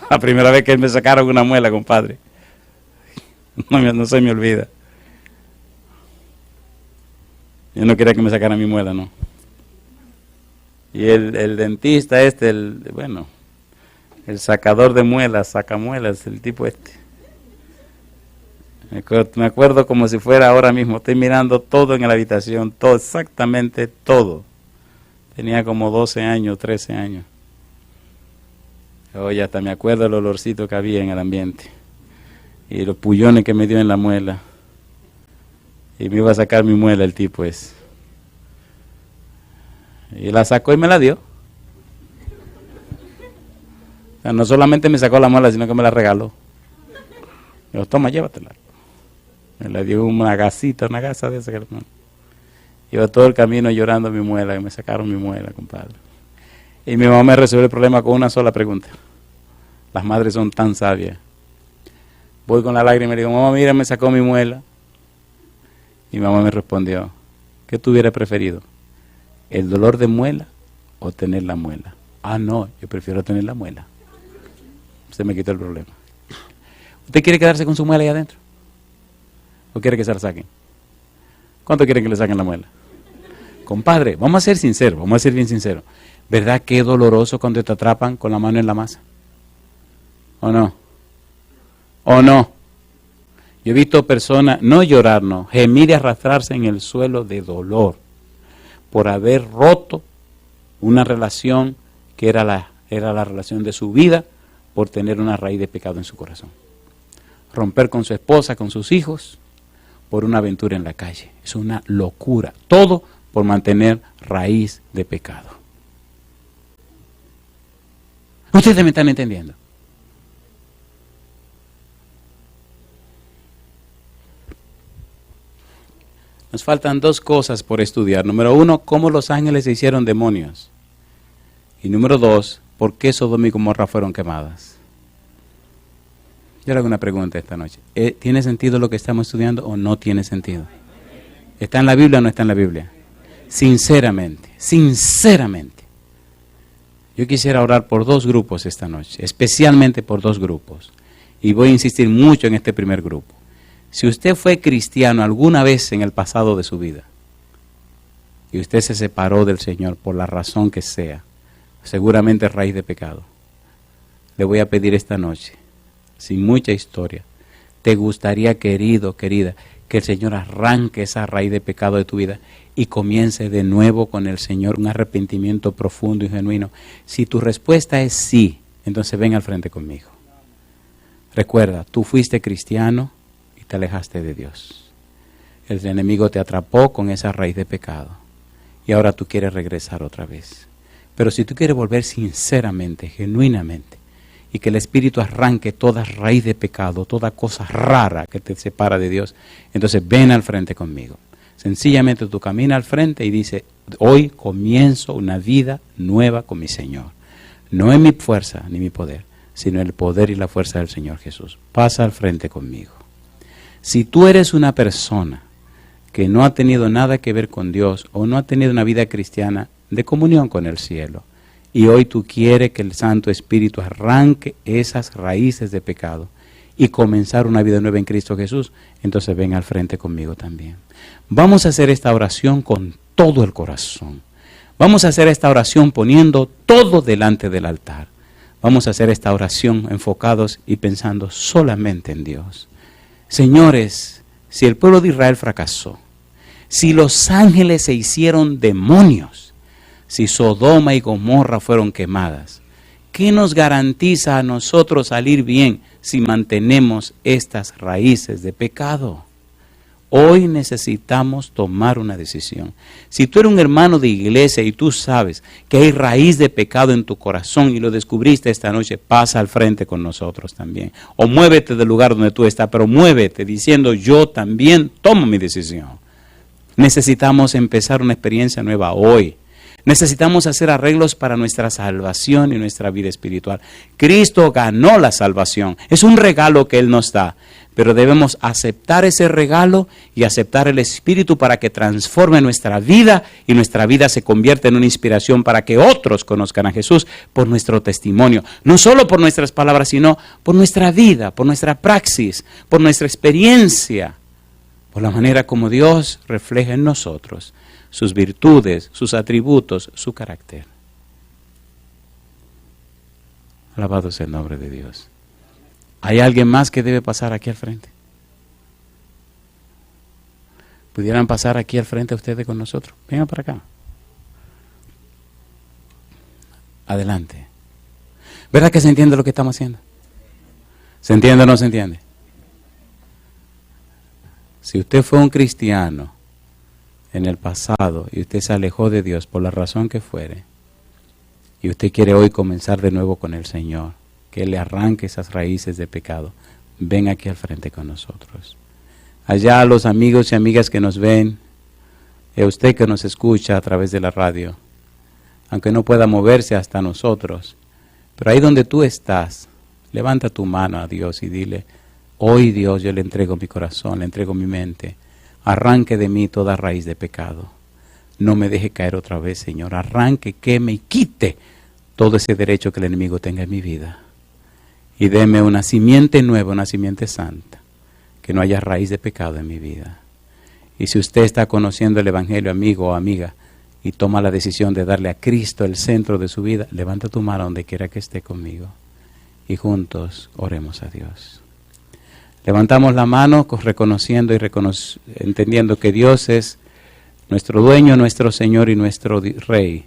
S1: La primera vez que me sacaron una muela, compadre. No se me olvida. Yo no quería que me sacaran mi muela, ¿no? Y el dentista el sacador de muelas, sacamuelas, el tipo este. Me acuerdo como si fuera ahora mismo, estoy mirando todo en la habitación, todo, exactamente todo. Tenía como 12 años, 13 años. Oye, hasta me acuerdo el olorcito que había en el ambiente. Y los pullones que me dio en la muela. Y me iba a sacar mi muela el tipo ese. Y la sacó y me la dio. O sea, no solamente me sacó la muela, sino que me la regaló. Digo, toma, llévatela. Me la dio una gasita, una gasa de esa que hermano. Iba todo el camino llorando mi muela, y me sacaron mi muela, compadre. Y mi mamá me resolvió el problema con una sola pregunta. Las madres son tan sabias. Voy con la lágrima y le digo, mamá, mira, me sacó mi muela. Y mi mamá me respondió, ¿qué tú hubieras preferido? ¿El dolor de muela o tener la muela? Ah, no, yo prefiero tener la muela. Se me quitó el problema. ¿Usted quiere quedarse con su muela ahí adentro? ¿O quiere que se la saquen? ¿Cuánto quieren que le saquen la muela? Compadre, vamos a ser sinceros, vamos a ser bien sinceros. ¿Verdad que es doloroso cuando te atrapan con la mano en la masa? ¿O no? ¿O no? Yo he visto personas, no llorar, no, gemir y arrastrarse en el suelo de dolor por haber roto una relación que era la relación de su vida por tener una raíz de pecado en su corazón. Romper con su esposa, con sus hijos, por una aventura en la calle. Es una locura. Todo por mantener raíz de pecado. ¿Ustedes me están entendiendo? Nos faltan dos cosas por estudiar. Número uno, cómo los ángeles se hicieron demonios. Y número dos, por qué Sodoma y Gomorra fueron quemadas. Yo le hago una pregunta esta noche. ¿Tiene sentido lo que estamos estudiando o no tiene sentido? ¿Está en la Biblia o no está en la Biblia? Sinceramente, sinceramente. Yo quisiera orar por dos grupos esta noche, especialmente por dos grupos. Y voy a insistir mucho en este primer grupo. Si usted fue cristiano alguna vez en el pasado de su vida y usted se separó del Señor por la razón que sea, seguramente raíz de pecado, le voy a pedir esta noche, sin mucha historia, ¿te gustaría, querido, querida, que el Señor arranque esa raíz de pecado de tu vida y comience de nuevo con el Señor un arrepentimiento profundo y genuino? Si tu respuesta es sí, entonces ven al frente conmigo. Recuerda, tú fuiste cristiano, te alejaste de Dios. El enemigo te atrapó con esa raíz de pecado y ahora tú quieres regresar otra vez. Pero si tú quieres volver sinceramente, genuinamente, y que el Espíritu arranque toda raíz de pecado, toda cosa rara que te separa de Dios, entonces ven al frente conmigo. Sencillamente tú caminas al frente y dices, hoy comienzo una vida nueva con mi Señor. No en mi fuerza ni mi poder, sino en el poder y la fuerza del Señor Jesús. Pasa al frente conmigo. Si tú eres una persona que no ha tenido nada que ver con Dios o no ha tenido una vida cristiana de comunión con el cielo y hoy tú quieres que el Santo Espíritu arranque esas raíces de pecado y comenzar una vida nueva en Cristo Jesús, entonces ven al frente conmigo también. Vamos a hacer esta oración con todo el corazón. Vamos a hacer esta oración poniendo todo delante del altar. Vamos a hacer esta oración enfocados y pensando solamente en Dios. Señores, si el pueblo de Israel fracasó, si los ángeles se hicieron demonios, si Sodoma y Gomorra fueron quemadas, ¿qué nos garantiza a nosotros salir bien si mantenemos estas raíces de pecado? Hoy necesitamos tomar una decisión. Si tú eres un hermano de iglesia y tú sabes que hay raíz de pecado en tu corazón y lo descubriste esta noche, pasa al frente con nosotros también. O muévete del lugar donde tú estás, pero muévete diciendo yo también tomo mi decisión. Necesitamos empezar una experiencia nueva hoy. Necesitamos hacer arreglos para nuestra salvación y nuestra vida espiritual. Cristo ganó la salvación. Es un regalo que Él nos da. Pero debemos aceptar ese regalo y aceptar el Espíritu para que transforme nuestra vida y nuestra vida se convierta en una inspiración para que otros conozcan a Jesús por nuestro testimonio. No solo por nuestras palabras, sino por nuestra vida, por nuestra praxis, por nuestra experiencia, por la manera como Dios refleja en nosotros sus virtudes, sus atributos, su carácter. Alabado sea el nombre de Dios. ¿Hay alguien más que debe pasar aquí al frente? ¿Pudieran pasar aquí al frente ustedes con nosotros? Vengan para acá. Adelante. ¿Verdad que se entiende lo que estamos haciendo? ¿Se entiende o no se entiende? Si usted fue un cristiano en el pasado y usted se alejó de Dios por la razón que fuere, y usted quiere hoy comenzar de nuevo con el Señor, que Él le arranque esas raíces de pecado, ven aquí al frente con nosotros. Allá a los amigos y amigas que nos ven, y a usted que nos escucha a través de la radio, aunque no pueda moverse hasta nosotros, pero ahí donde tú estás, levanta tu mano a Dios y dile, hoy Dios yo le entrego mi corazón, le entrego mi mente, arranque de mí toda raíz de pecado. No me deje caer otra vez, Señor, arranque, queme y quite todo ese derecho que el enemigo tenga en mi vida. Y deme una simiente nueva, una simiente santa, que no haya raíz de pecado en mi vida. Y si usted está conociendo el Evangelio, amigo o amiga, y toma la decisión de darle a Cristo el centro de su vida, levanta tu mano donde quiera que esté conmigo. Y juntos oremos a Dios. Levantamos la mano reconociendo y entendiendo que Dios es nuestro dueño, nuestro Señor y nuestro Rey.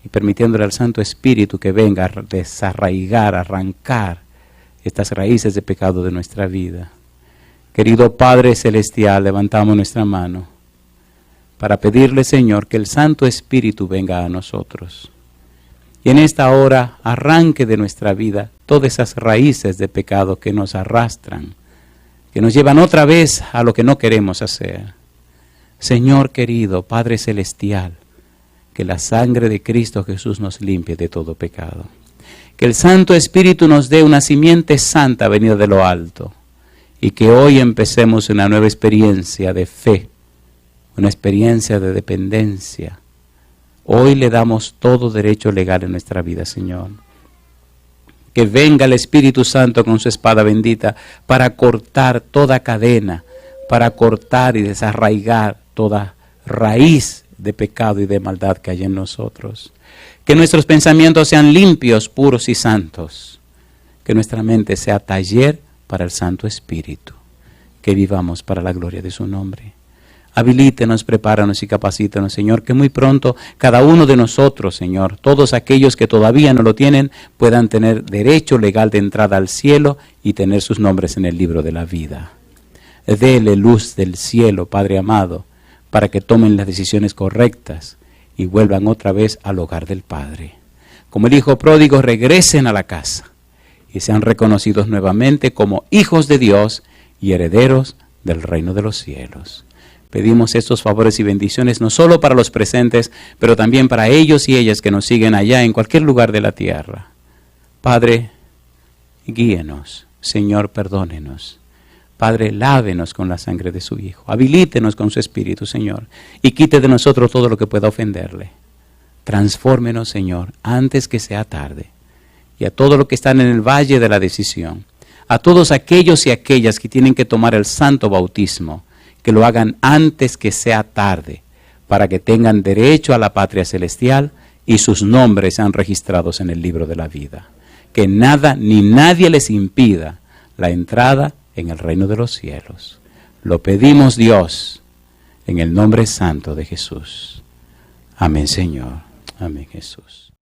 S1: Y permitiéndole al Santo Espíritu que venga a desarraigar, arrancar estas raíces de pecado de nuestra vida. Querido Padre Celestial, levantamos nuestra mano para pedirle, Señor, que el Santo Espíritu venga a nosotros. Y en esta hora arranque de nuestra vida todas esas raíces de pecado que nos arrastran, que nos llevan otra vez a lo que no queremos hacer. Señor querido, Padre celestial, que la sangre de Cristo Jesús nos limpie de todo pecado. Que el Santo Espíritu nos dé una simiente santa venida de lo alto y que hoy empecemos una nueva experiencia de fe, una experiencia de dependencia. Hoy le damos todo derecho legal en nuestra vida, Señor. Que venga el Espíritu Santo con su espada bendita para cortar toda cadena, para cortar y desarraigar toda raíz de pecado y de maldad que hay en nosotros. Que nuestros pensamientos sean limpios, puros y santos. Que nuestra mente sea taller para el Santo Espíritu. Que vivamos para la gloria de su nombre. Habilítenos, prepáranos y capacítanos, Señor, que muy pronto cada uno de nosotros, Señor, todos aquellos que todavía no lo tienen, puedan tener derecho legal de entrada al cielo y tener sus nombres en el libro de la vida. Dele luz del cielo, Padre amado, para que tomen las decisiones correctas y vuelvan otra vez al hogar del Padre. Como el hijo pródigo, regresen a la casa y sean reconocidos nuevamente como hijos de Dios y herederos del reino de los cielos. Pedimos estos favores y bendiciones no solo para los presentes, pero también para ellos y ellas que nos siguen allá en cualquier lugar de la tierra. Padre, guíenos. Señor, perdónenos. Padre, lávenos con la sangre de su Hijo. Habilítenos con su Espíritu, Señor, y quite de nosotros todo lo que pueda ofenderle. Transfórmenos, Señor, antes que sea tarde. Y a todos los que están en el valle de la decisión, a todos aquellos y aquellas que tienen que tomar el santo bautismo, que lo hagan antes que sea tarde, para que tengan derecho a la patria celestial y sus nombres sean registrados en el libro de la vida. Que nada ni nadie les impida la entrada en el reino de los cielos. Lo pedimos, Dios, en el nombre santo de Jesús. Amén, Señor. Amén, Jesús.